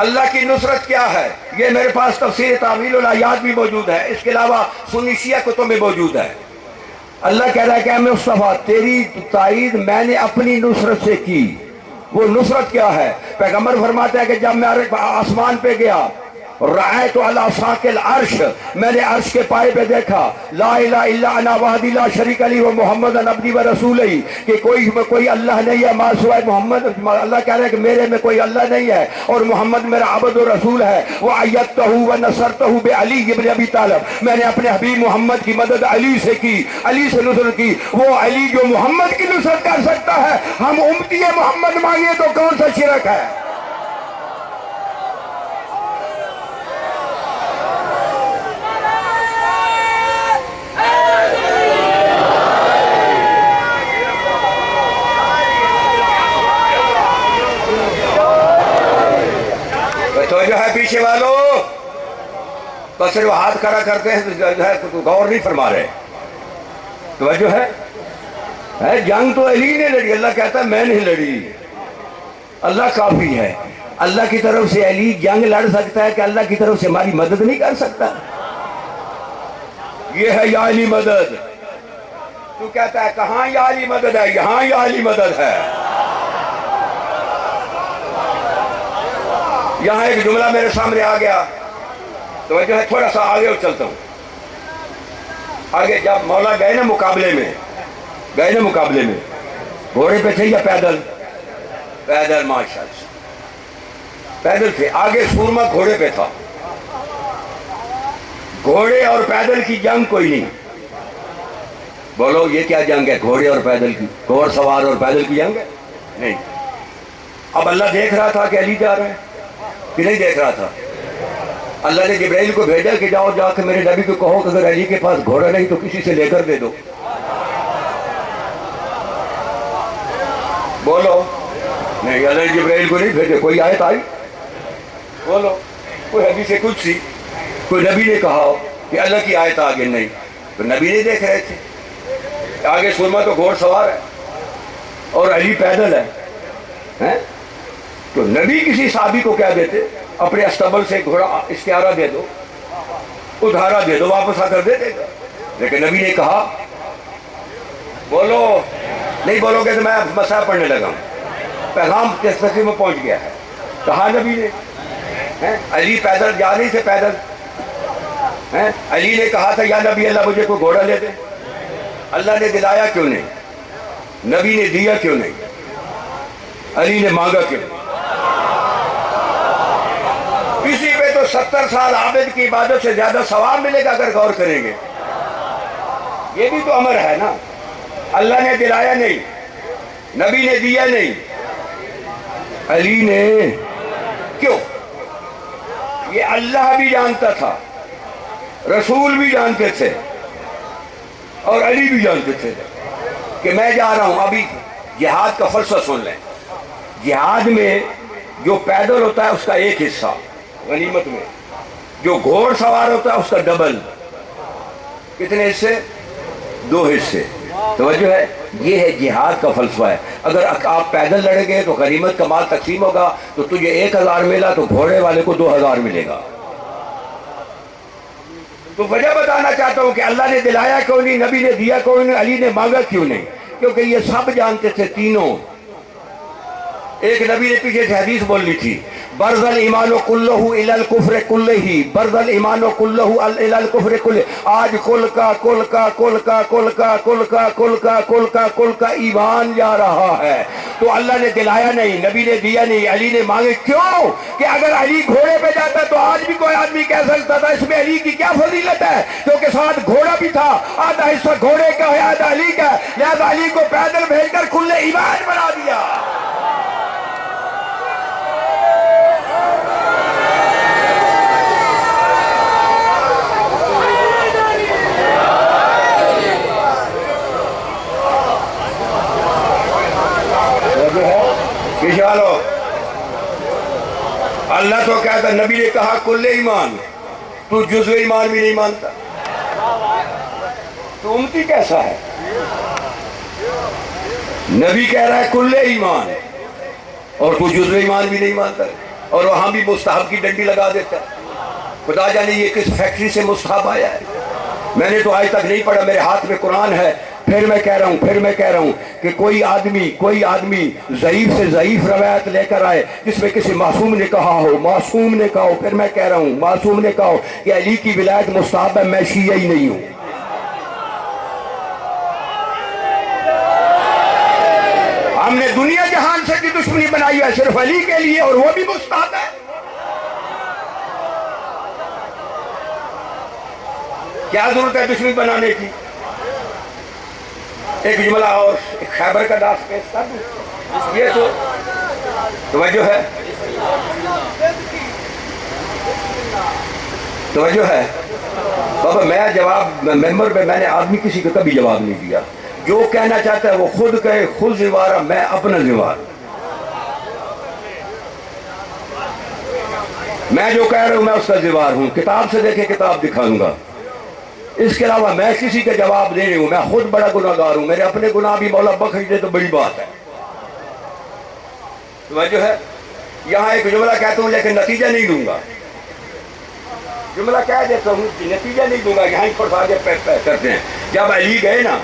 اللہ کی نصرت کیا ہے؟ یہ میرے پاس تفسیر تعویل الآیات بھی موجود ہے، اس کے علاوہ سنی شیعہ کتب میں موجود ہے۔ اللہ کہہ رہا ہے کہ اے مصطفیٰ تیری تائید میں نے اپنی نصرت سے کی۔ وہ نصرت کیا ہے؟ پیغمبر فرماتا ہے کہ جب میں آسمان پہ گیا، رأیت علی ساق العرش، میں نے عرش کے پائے پہ دیکھا، لا الہ الا انا وحدی لا شریک لی و محمد عبدی و رسولی، کہ کوئی اللہ نہیں ہے ماں سوائے محمد۔ اللہ کہہ رہا ہے کہ میرے میں کوئی اللہ نہیں ہے اور محمد میرا عبد و رسول ہے۔ وَأَيَّدْتُهُ وَنَصَرْتُهُ بِعَلِيِّ بْنِ أَبِي طالب، میں نے اپنے حبیب محمد کی مدد علی سے کی، علی سے نصرت کی۔ وہ علی جو محمد کی نصرت کر سکتا ہے، ہم امتی محمد مانگے تو کون سا شرک ہے؟ تو جو ہے پیچھے والوں تو صرف ہاتھ کھڑا کرتے ہیں، جو ہے غور نہیں فرما رہے۔ توجہ ہے، جنگ تو علی نے لڑی، اللہ کہتا ہے میں نہیں لڑی، اللہ کافی ہے۔ اللہ کی طرف سے علی جنگ لڑ سکتا ہے کہ اللہ کی طرف سے ہماری مدد نہیں کر سکتا؟ یہ ہے یا علی مدد۔ تو کہتا ہے کہاں یا علی مدد ہے؟ یہاں یا علی مدد ہے۔ یہاں ایک جملہ میرے سامنے آ گیا، تو جو ہے تھوڑا سا آگے اور چلتا ہوں۔ آگے جب مولا گئے نا مقابلے میں، گھوڑے پہ تھے یا پیدل؟ پیدل، ماشاءاللہ پیدل تھے۔ آگے سورما گھوڑے پہ تھا۔ گھوڑے اور پیدل کی جنگ کوئی نہیں۔ بولو یہ کیا جنگ ہے؟ گھوڑے اور پیدل کی، گھوڑ سوار اور پیدل کی جنگ ہے؟ نہیں۔ اب اللہ دیکھ رہا تھا کہ علی جا رہا ہے کہ نہیں دیکھ رہا تھا؟ اللہ نے جبرائیل کو بھیجا کہ جاؤ جا کے میرے نبی کو کہو کہ اگر علی کے پاس گھوڑا نہیں تو کسی سے لے کر دے دو۔ بولو نہیں، اللہ نے جبرائیل کو نہیں بھیجے۔ کوئی آیت آئی؟ بولو کوئی حدیث قدسی، کوئی نبی نے کہا ہو کہ اللہ کی آیت آگے؟ نہیں۔ تو نبی نہیں دیکھ رہے تھے؟ آگے سورما تو گھوڑ سوار ہے اور علی پیدل ہے۔ تو نبی کسی صحابی کو کہہ دیتے اپنے استبل سے گھوڑا استعارہ دے دو، ادھارا دے دو، واپس آ کر دے دے گا۔ لیکن نبی نے کہا، بولو نہیں بولو گے تو میں مسائل پڑھنے لگا ہوں۔ پیغام کس فصل میں پہنچ گیا ہے؟ کہا نبی نے، علی پیدل جا نہیں تھے پیدل، علی نے کہا تھا یا نبی اللہ مجھے کوئی گھوڑا لے دے۔ اللہ نے دلایا کیوں نہیں؟ نبی نے دیا کیوں نہیں؟ علی نے مانگا کیوں نہیں؟ اسی پہ تو 70 سال عابد کی عبادت سے زیادہ ثواب ملے گا اگر غور کریں گے۔ یہ بھی تو امر ہے نا، اللہ نے دلایا نہیں، نبی نے دیا نہیں، علی نے کیوں؟ یہ اللہ بھی جانتا تھا، رسول بھی جانتے تھے اور علی بھی جانتے تھے کہ میں جا رہا ہوں۔ ابھی جہاد کا فلسفہ سن لیں۔ جہاد میں جو پیدل ہوتا ہے اس کا ایک حصہ غنیمت میں، جو گھوڑ سوار ہوتا ہے اس کا ڈبل۔ کتنے حصے؟ 2 حصے۔ توجہ ہے، یہ ہے جہاد کا فلسفہ ہے۔ اگر آپ پیدل لڑیں گے تو غنیمت کا مال تقسیم ہوگا، تو تجھے 1000 ملا تو گھوڑے والے کو 2000 ملے گا۔ تو وجہ بتانا چاہتا ہوں کہ اللہ نے دلایا کیوں نہیں، نبی نے دیا کیوں نہیں، علی نے مانگا کیوں نہیں؟ کیونکہ یہ سب جانتے تھے تینوں۔ ایک نبی نے پیچھے سے حدیث بولنی تھی، برز الایمان کلہ الی الکفر کلہ، برز الایمان کلہ الی الکفر کلہ۔ آج کل کا ایمان جا رہا ہے۔ تو اللہ نے دلایا نہیں، نبی نے دیا نہیں، علی نے مانگے کیوں؟ کہ اگر علی گھوڑے پہ جاتا تو آج بھی کوئی آدمی کہہ سکتا تھا اس میں علی کی کیا فضیلت ہے، کیونکہ ساتھ گھوڑا بھی تھا، آدھا حصہ گھوڑے کا ہے آدھا علی کا، لہذا علی کو پیدل بھیج کر کل ایمان بنا دیا۔ پیشوالو اللہ تو کہتا، نبی نے کہا کل ایمان، تو جزو ایمان بھی نہیں مانتا، تو امتی کیسا ہے؟ نبی کہہ رہا ہے کل ایمان اور تو جزو ایمان بھی نہیں مانتا۔ اور وہاں بھی مستحب کی ڈنڈی لگا دیتا ہے. خدا جانے یہ کس فیکٹری سے مستحب آیا ہے. میں نے تو آج تک نہیں پڑھا, میرے ہاتھ میں قرآن ہے. پھر میں کہہ رہا ہوں کہ کوئی آدمی ضعیف سے ضعیف روایت لے کر آئے جس میں کسی معصوم نے کہا ہو, پھر میں کہہ رہا ہوں معصوم نے کہا ہو کہ علی کی ولایت مستحب ہے, میں شیعہ ہی نہیں ہوں. ہم نے دنیا جہان سے بھی دشمنی بنائی ہے صرف علی کے لیے, اور وہ بھی مستحب ہے. کیا ضرورت ہے دشمنی بنانے کی؟ ایک جملہ اور خیبر کا داس پیش کر دوں. یہ تو توجہ ہے بابا. میں جواب ممبر پہ میں نے آدمی کسی کو کبھی جواب نہیں دیا. جو کہنا چاہتا ہے وہ خود کہے, خود ذمہ, میں اپنا ذمہ. میں جو کہہ رہا ہوں میں اس کا ذمہ ہوں. کتاب سے دیکھے کتاب دکھا دوں گا. اس کے علاوہ میں کسی کا جواب دے رہی ہوں. میں خود بڑا گناہگار ہوں. میرے اپنے گناہ بھی مولا بخش دے تو بڑی بات ہے. توجہ ہے. یہاں ایک جملہ کہتا ہوں لیکن نتیجہ نہیں دوں گا. جملہ کہہ دیتا ہوں نتیجہ نہیں دوں گا. یہاں ہی پڑھا کے کرتے ہیں. جب علی گئے نا,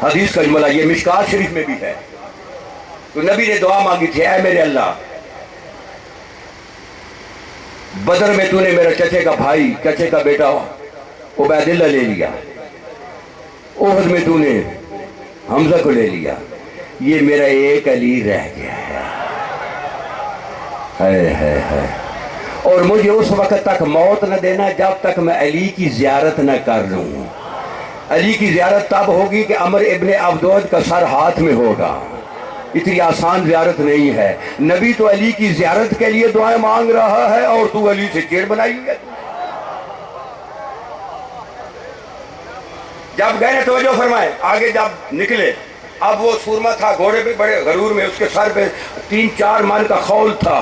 حدیث کا جملہ یہ مشکات شریف میں بھی ہے, تو نبی نے دعا مانگی تھی, اے میرے اللہ, بدر میں تو نے میرے چچے کا بھائی, چچے کا بیٹا عبید اللہ لے لیا, احد میں تو نے حمزہ کو لے لیا, یہ میرا ایک علی رہ گیا ہے. اور مجھے اس وقت تک موت نہ دینا جب تک میں علی کی زیارت نہ کر لوں. علی کی زیارت تب ہوگی کہ عمر ابن عبدود کا سر ہاتھ میں ہوگا. اتنی آسان زیارت نہیں ہے. نبی تو علی کی زیارت کے لیے دعائیں مانگ رہا ہے اور تو علی سے چیڑ بنائی ہے. جب گئے توجہ فرمائے, آگے جب نکلے, اب وہ سورما تھا گھوڑے پہ بڑے غرور میں, اس کے سر پہ 3-4 من کا خول تھا,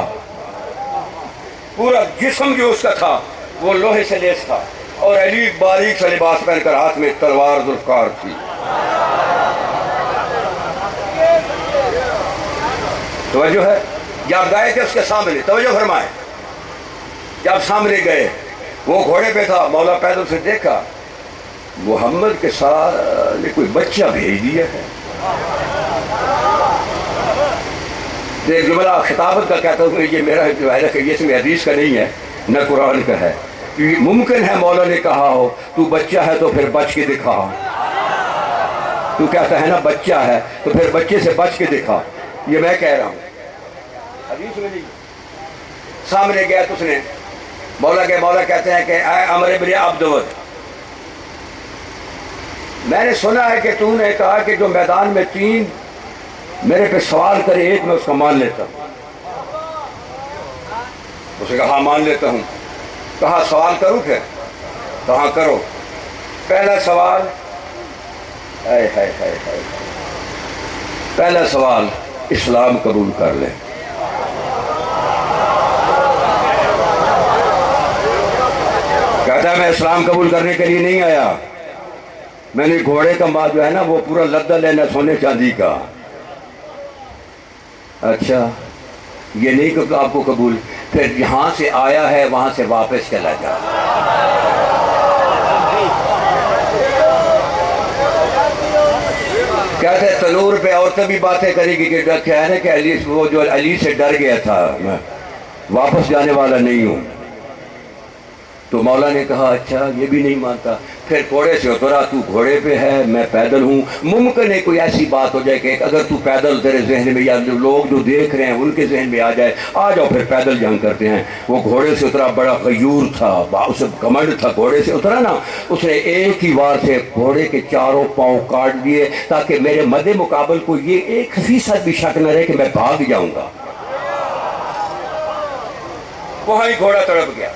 پورا جسم جو اس کا تھا وہ لوہے سے لیس تھا, اور علی باریک سا لباس پہن کر ہاتھ میں تلوار ذوالفقار تھی. توجہ ہے. جب گئے تھے اس کے سامنے, توجہ فرمائے, جب سامنے گئے وہ گھوڑے پہ تھا, مولا پیدل سے دیکھا محمد کے ساتھ کوئی بچہ بھیج دیا ہے. ایک جملہ خطابت کا کہتا ہوں, یہ میرا جو ہے کہ یہ اس میں حدیث کا نہیں ہے نہ قرآن کا ہے. ممکن ہے مولا نے کہا ہو تو بچہ ہے تو پھر بچ کے دکھا, تو کہتا ہے نا بچہ ہے تو پھر بچے سے بچ کے دکھا. یہ میں کہہ رہا ہوں, حدیث میں نہیں. سامنے گیا تو اس نے مولا کہتے ہیں کہ اے عمر ابن عبدود, میں نے سنا ہے کہ تو نے کہا کہ جو میدان میں 3 میرے پہ سوال کرے, ایک میں اس کا مان لیتا ہوں. اس نے کہا ہاں مان لیتا ہوں. کہا سوال کروں پھر؟ کہاں کرو. پہلا سوال, پہلا سوال اسلام قبول کر لے. کہتا ہے میں اسلام قبول کرنے کے لیے نہیں آیا, میں نے گھوڑے کا مال جو ہے نا وہ پورا لدا لینا سونے چاندی کا. اچھا یہ نہیں کہ آپ کو قبول, پھر یہاں سے آیا ہے وہاں سے واپس چلا جا. کہتے ہیں تنور پہ عورتیں بھی باتیں کرے گی کہ کیا ہے نا کہ وہ جو علی سے ڈر گیا تھا, میں واپس جانے والا نہیں ہوں. تو مولا نے کہا اچھا یہ بھی نہیں مانتا. پھر گھوڑے سے اترا, تو گھوڑے پہ ہے میں پیدل ہوں. ممکن ہے کوئی ایسی بات ہو جائے کہ اگر تو پیدل تیرے ذہن میں, یا لوگ جو دیکھ رہے ہیں ان کے ذہن میں آ جائے, آ جاؤ پھر پیدل جنگ کرتے ہیں. وہ گھوڑے سے اترا, بڑا غیور تھا, اسے کمنڈ تھا. گھوڑے سے اترا نا, اس نے ایک ہی وار سے گھوڑے کے 4 پاؤں کاٹ دیے تاکہ میرے مد مقابل کو یہ 1% بھی شک نہ رہے کہ میں بھاگ جاؤں گا. وہاں ہی گھوڑا تڑپ گیا.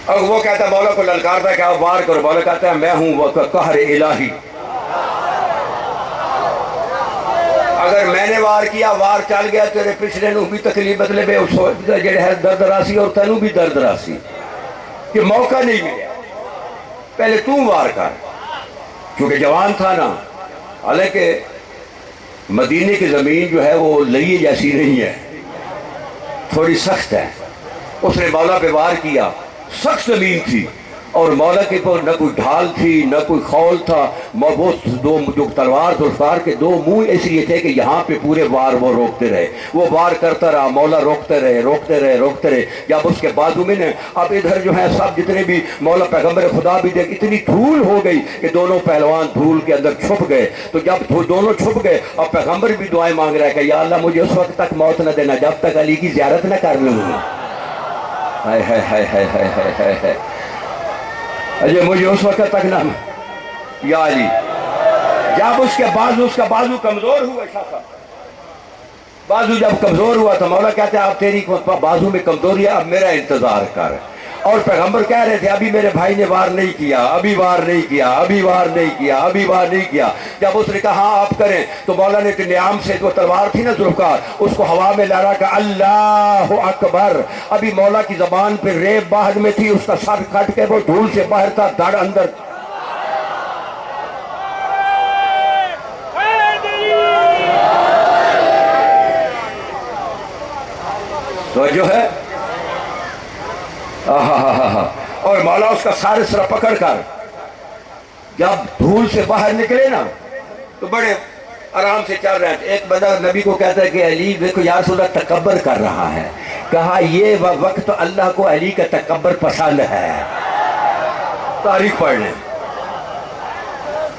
اور وہ کہتا ہے مولا کو للکارتا کہ آپ وار کرو. مولا کہتا ہے میں ہوں وہ قہر الہی, اگر میں نے وار کیا, وار چل گیا, تیرے پچھلے نو بھی تکلیف مطلب جڑے ہے درد راسی, اور تینوں بھی درد راسی کہ موقع نہیں ملیا. پہلے تو وار کر, کیونکہ جوان تھا نا. حالانکہ مدینے کی زمین جو ہے وہ لئی جیسی نہیں ہے، تھوڑی سخت ہے. اس نے مولا پہ وار کیا، سخت زمین تھی اور مولا کے پاس نہ کوئی ڈھال تھی نہ کوئی خول تھا. وہ دو جو تلوار ذوالفقار کے دو منہ اس لیے تھے کہ یہاں پہ پورے وار وہ روکتے رہے. وہ وار کرتا رہا، مولا روکتے رہے. جب اس کے بازو میں نے اب ادھر جو ہے سب جتنے بھی مولا پیغمبر خدا بھی دیکھ، اتنی دھول ہو گئی کہ دونوں پہلوان دھول کے اندر چھپ گئے. تو جب دونوں چھپ گئے اب پیغمبر بھی دعائیں مانگ رہا ہے کہ یا اللہ مجھے اس وقت تک موت نہ دینا جب تک علی کی زیارت نہ کر لوں. ہائے ہائے ہائے ہائے ہائے ہائے ہائے ہائے، اجے مجھے اس وقت تک نہ یا علی. جب اس کا بازو کمزور ہوا، بازو جب کمزور ہوا تو مولا کہتے ہیں اب تیری بازو میں کمزوری ہے، اب میرا انتظار کر. اور پیغمبر کہہ رہے تھے ابھی میرے بھائی نے وار نہیں کیا، ابھی وار نہیں کیا. جب اس نے کہا ہاں آپ کریں تو مولا نے نیام سے جو تلوار تھی نا ذوالفقار، اس کو ہوا میں لہرا کہ اللہ اکبر. ابھی مولا کی زبان پہ ریب باہر میں تھی، اس کا سر کٹ کے وہ دھول سے باہر تھا، دھڑ اندر. تو جو ہے اور مولا اس کا سارے سر پکڑ کر جب دھول سے باہر نکلے نا تو بڑے آرام سے چل رہے تھے. ایک بندہ نبی کو کہتا ہے کہ علی دیکھو یا رسول اللہ تکبر کر رہا ہے. کہا یہ وقت اللہ کو علی کا تکبر پسند ہے. تاریخ پڑھ لیں.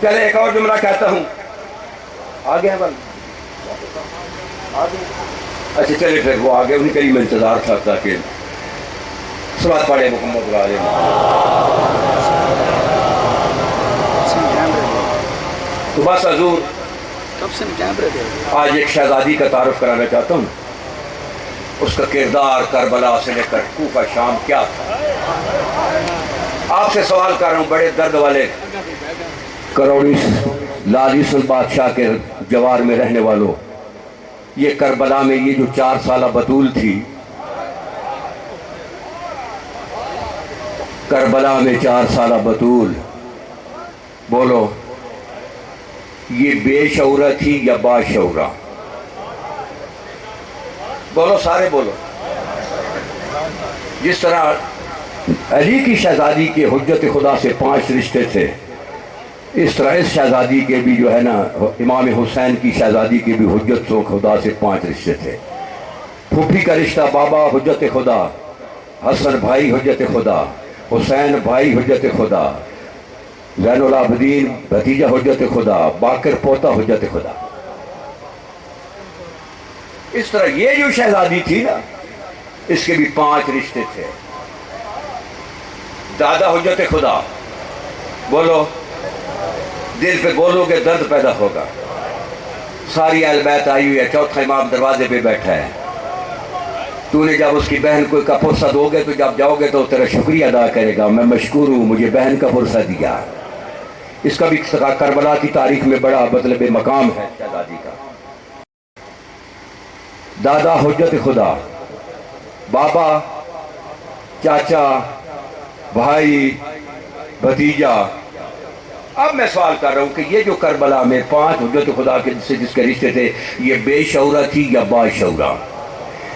چلے ایک اور جملہ کہتا ہوں. آگے بل اچھا چلے پھر وہ آگے انہیں قریب انتظار تھا تاکہ صلوات پڑھے محمد علیہ. تو بس حضور آج ایک شہزادی کا تعارف کرانا چاہتا ہوں. اس کا کردار کربلا سے لے کر کوفہ شام کیا تھا. آپ سے سوال کر رہا ہوں بڑے درد والے کروڑی لال سن بادشاہ کے جوار میں رہنے والوں، یہ کربلا میں یہ جو 4 سالہ بطول تھی، کربلا میں 4 سالہ بطول، بولو یہ بے شعورہ تھی یا باشعورہ؟ بولو سارے بولو. جس طرح علی کی شہزادی کے حجت خدا سے 5 رشتے تھے، اس طرح اس شہزادی کے بھی جو ہے نا امام حسین کی شہزادی کے بھی حجت خدا سے 5 رشتے تھے. پھوپھی کا رشتہ بابا حجت خدا، حسن بھائی حجت خدا، حسین بھائی حجت خدا، زین العابدین بھتیجا حجت خدا، باقر پوتا حجت خدا. اس طرح یہ جو شہزادی تھی نا اس کے بھی 5 رشتے تھے. دادا حجت خدا، بولو دل پہ بولو کہ درد پیدا ہوگا. ساری اہل بیت آئی ہوئی ہے، چوتھا امام دروازے پہ بیٹھا ہے. تو نے جب اس کی بہن کو کا پرسہ دو گے تو جب جاؤ گے تو تیرا شکریہ ادا کرے گا، میں مشکور ہوں مجھے بہن کا پرسہ دیا. اس کا بھی کربلا کی تاریخ میں بڑا مطلب مقام ہے شہزادی کا. دادا حجت خدا، بابا، چاچا، بھائی، بھتیجا. اب میں سوال کر رہا ہوں کہ یہ جو کربلا میں 5 حجت خدا کے سے جس کے رشتے تھے، یہ بے شعورہ تھی یا باشعورہ؟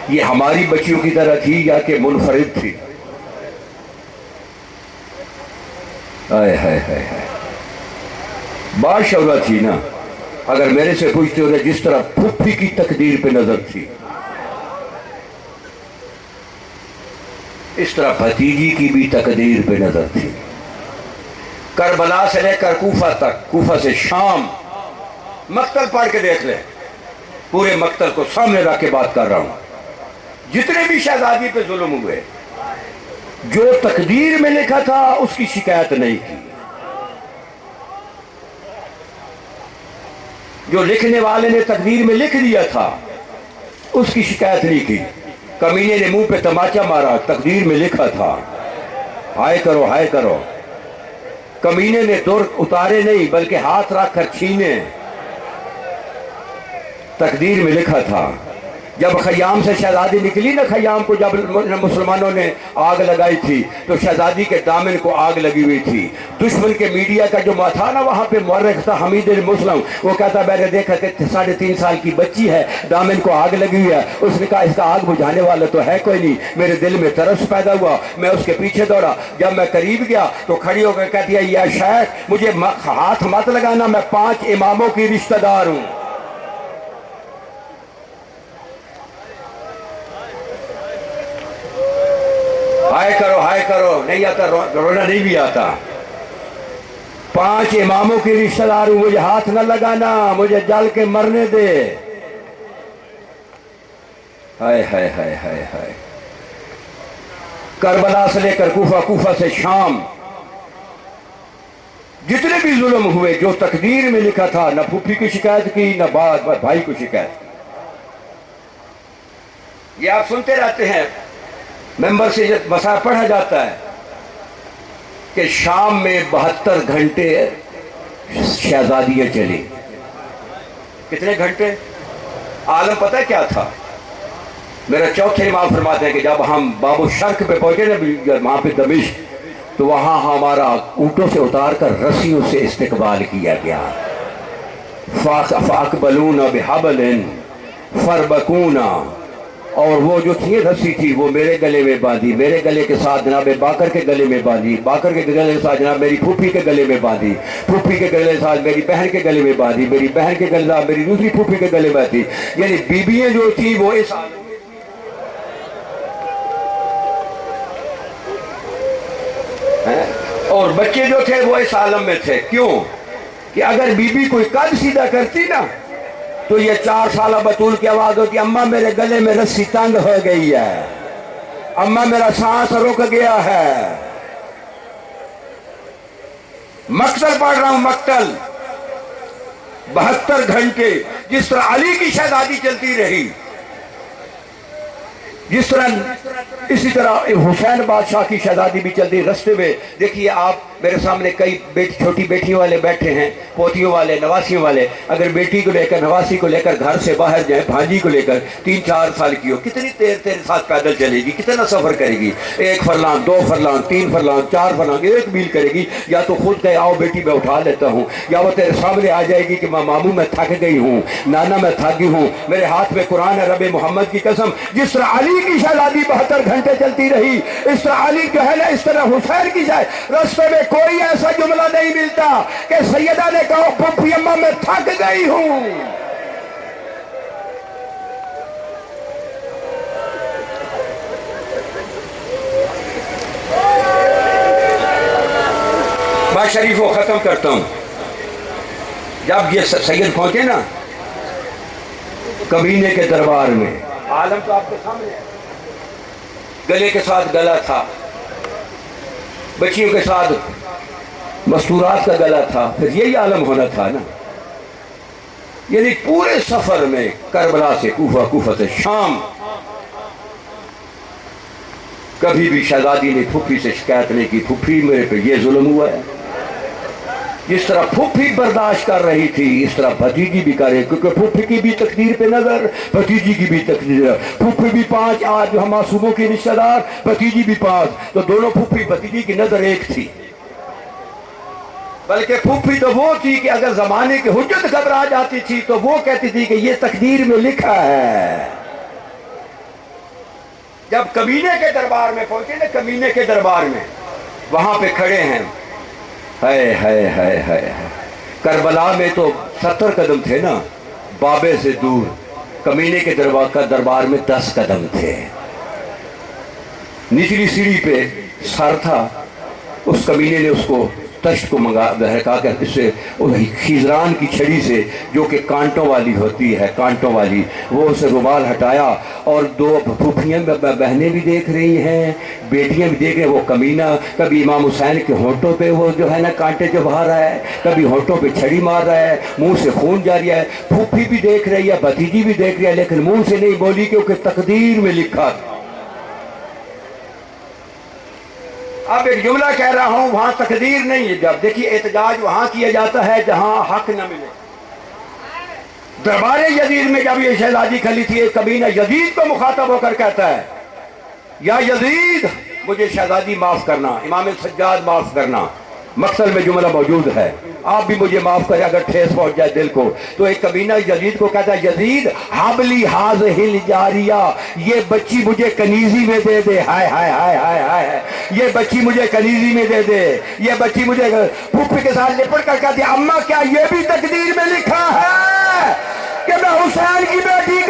یہ ہماری بچیوں کی طرح تھی یا کہ منفرد تھی؟ آئے ہائے ہائے ہائے، باشعورہ تھی نا. اگر میرے سے پوچھتے ہو جس طرح پھپھی کی تقدیر پہ نظر تھی، اس طرح بھتیجی کی بھی تقدیر پہ نظر تھی. کربلا سے لے کر کوفہ تک، کوفہ سے شام، مقتل پڑھ کے دیکھ لیں. پورے مقتل کو سامنے رکھ کے بات کر رہا ہوں. جتنے بھی شہزادی پہ ظلم ہوئے، جو تقدیر میں لکھا تھا اس کی شکایت نہیں کی. جو لکھنے والے نے تقدیر میں لکھ دیا تھا اس کی شکایت نہیں کی. کمینے نے منہ پہ تماچا مارا، تقدیر میں لکھا تھا ہائے کرو ہائے کرو. کمینے نے دور اتارے نہیں بلکہ ہاتھ رکھ کر چھینے، تقدیر میں لکھا تھا. جب خیام سے شہزادی نکلی نا، خیام کو جب مسلمانوں نے آگ لگائی تھی تو شہزادی کے دامن کو آگ لگی ہوئی تھی۔ دشمن کے میڈیا کا جو تھا نا وہاں پہ مورخ تھا حمید المسلم، وہ کہتا میں نے دیکھا کہ 3.5 سال کی بچی ہے، دامن کو آگ لگی ہوئی ہے۔ اس نے کہا اس کا آگ بجھانے والا تو ہے کوئی نہیں۔ میرے دل میں ترس پیدا ہوا، میں اس کے پیچھے دوڑا۔ جب میں قریب گیا تو کھڑی ہو کر کہتی ہے یا شیخ مجھے ہاتھ مت لگانا، میں 5 اماموں کی رشتہ دار ہوں۔ ہائے کرو نہیں آتا، رونا نہیں بھی آتا۔ 5 اماموں کی رشتہ دار ہوں، مجھے ہاتھ نہ لگانا، مجھے جل کے مرنے دے۔ ہائے ہائے ہائے ہائے ہائے۔ کربلا سے لے کر کوفہ، کوفہ سے شام، جتنے بھی ظلم ہوئے جو تقدیر میں لکھا تھا، نہ پھوپھی کی شکایت کی نہ بھائی کو شکایت کی۔ یہ آپ سنتے رہتے ہیں، ممبر سے جب مسائل پڑھا جاتا ہے کہ شام میں 72 گھنٹے شہزادیاں چلی۔ کتنے گھنٹے؟ عالم پتہ کیا تھا؟ میرا چوتھے امام فرماتے ہیں کہ جب ہم باب الشرق پہ پہنچے نا وہاں پہ دمشق، تو وہاں ہمارا اونٹوں سے اتار کر رسیوں سے استقبال کیا گیا۔ فَأَقْبَلُونَ بِحَبْلٍ فَرْبَكُونَ، اور وہ جو تھی رسی تھی وہ میرے گلے میں باندھی، میرے گلے کے ساتھ جناب باکر کے گلے میں باندھی، باکر کے گلے کے ساتھ جناب میری پھوپھی کے گلے میں باندھی، پھوپھی کے گلے کے ساتھ میری بہن کے گلے میں باندھی، میری بہن کے گلے کے ساتھ میری دوسری پھوپھی کے گلے میں باندھی۔ یعنی بیویاں جو تھی وہ اس اور بچے جو تھے وہ اس عالم میں تھے۔ کیوں کہ اگر بی بی کوئی قد سیدھا کرتی نا تو یہ 4 سالہ بطول کی آواز ہوتی اماں میرے گلے میں رسی تنگ ہو گئی ہے، اماں میرا سانس رک گیا ہے۔ مقتل پڑھ رہا ہوں، مقتل 72 گھنٹے جس طرح علی کی شہزادی چلتی رہی، جس طرح اسی طرح حسین بادشاہ کی شہزادی بھی چلتی۔ رستے میں دیکھیے آپ میرے سامنے کئی چھوٹی بیٹیوں والے بیٹھے ہیں، پوتیوں والے، نواسیوں والے۔ اگر بیٹی کو لے کر، نواسی کو لے کر گھر سے باہر جائیں، بھانجی کو لے کر 3-4 سال کی ہو، کتنی دیر تیرے ساتھ پیدل چلے گی، کتنا سفر کرے گی؟ 1 فرلانگ، 2 فرلانگ، 3 فرلانگ، 4 فرلانگ، 1 میل کرے گی۔ یا تو خود کہے آؤ بیٹی میں اٹھا لیتا ہوں، یا وہ تیرے سامنے آ جائے گی کہ ماموں میں تھک گئی ہوں، نانا میں تھکی ہوں، میرے ہاتھ میں قرآن ہے، رب محمد کی قسم جس طرح علی کی شہزادی 72 گھنٹے چلتی رہی، اس طرح علی جو ہے نا، اس طرح حسین کی جائے۔ راستے میں کوئی ایسا جملہ نہیں ملتا کہ سیدہ نے کہا پھوپھی اماں میں تھک گئی ہوں۔ بات شریف کو ختم کرتا ہوں۔ جب یہ سید پہنچے نا کمینے کے دربار میں، عالم تو آپ کے سامنے ہے، گلے کے ساتھ گلا تھا، بچیوں کے ساتھ مستورات کا گلا تھا، پھر یہی عالم ہونا تھا نا۔ یعنی پورے سفر میں کربلا سے کوفہ، کوفہ سے شام، کبھی بھی شہزادی نے پھوپھی سے شکایت نہیں کی پھوپھی میرے پہ یہ ظلم ہوا ہے۔ جس طرح پھوپھی برداشت کر رہی تھی اس طرح بھتیجی بھی کرے، کیونکہ پھوپھی کی بھی تقدیر پہ نظر، بھتیجی کی بھی تقدیر ہے۔ پھوپھی بھی 5 آج جو ہم معصوموں کی رشتہ دار، بھتیجی بھی 5، تو دونوں پھوپھی بھتیجی کی نظر ایک تھی۔ بلکہ پھوپھی تو وہ تھی کہ اگر زمانے کی حجت گھبرا جاتی تھی تو وہ کہتی تھی کہ یہ تقدیر میں لکھا ہے۔ جب کمینے کے دربار میں پہنچے نا، کمینے کے دربار میں وہاں پہ کھڑے ہیں، ہائے ہائے ہائے ہائے، کربلا میں تو 70 قدم تھے نا بابے سے دور، کمینے کے دربار میں 10 قدم تھے۔ نچلی سیڑھی پہ سر تھا، اس کمینے نے اس کو تشت کو کہا کہ اس سے خیزران کی چھڑی سے جو کہ کانٹوں والی ہوتی ہے، کانٹوں والی، وہ اسے رومال ہٹایا، اور 2 پھوپھیاں بہنیں بھی دیکھ رہی ہیں، بیٹیاں بھی دیکھ رہے ہیں۔ وہ کمینہ کبھی امام حسین کے ہونٹوں پہ وہ جو ہے نا کانٹے جو بہا رہا ہے، کبھی ہونٹوں پہ چھڑی مار رہا ہے، منہ سے خون جاری ہے۔ پھوپھی بھی دیکھ رہی ہے، بھتیجی بھی دیکھ رہی ہے، لیکن منہ سے نہیں بولی کیونکہ تقدیر میں لکھا تھا۔ اب ایک جملہ کہہ رہا ہوں، وہاں تقدیر نہیں ہے۔ جب دیکھیے احتجاج وہاں کیا جاتا ہے جہاں حق نہ ملے، دربار یزید میں جب یہ شہزادی کھلی تھی، ایک کمینہ یزید کو مخاطب ہو کر کہتا ہے یا یزید مجھے شہزادی معاف کرنا، امام سجاد معاف کرنا۔ مقصد میں جملہ موجود ہے، آپ بھی مجھے معاف کریں اگر ٹھیس پہنچ جائے دل کو۔ تو ایک کمینہ یزید کو کہتا ہے یزید حبلی ہاذہ الجاریہ، یہ بچی مجھے کنیزی میں دے دے، ہائے ہائے ہائے ہائے ہائے، یہ بچی مجھے کنیزی میں دے دے، یہ بچی مجھے پھوپھی کے ساتھ لپٹ کر کہتی ہے اماں کیا یہ بھی تقدیر میں لکھا ہے کہ میں حسین کی بیٹی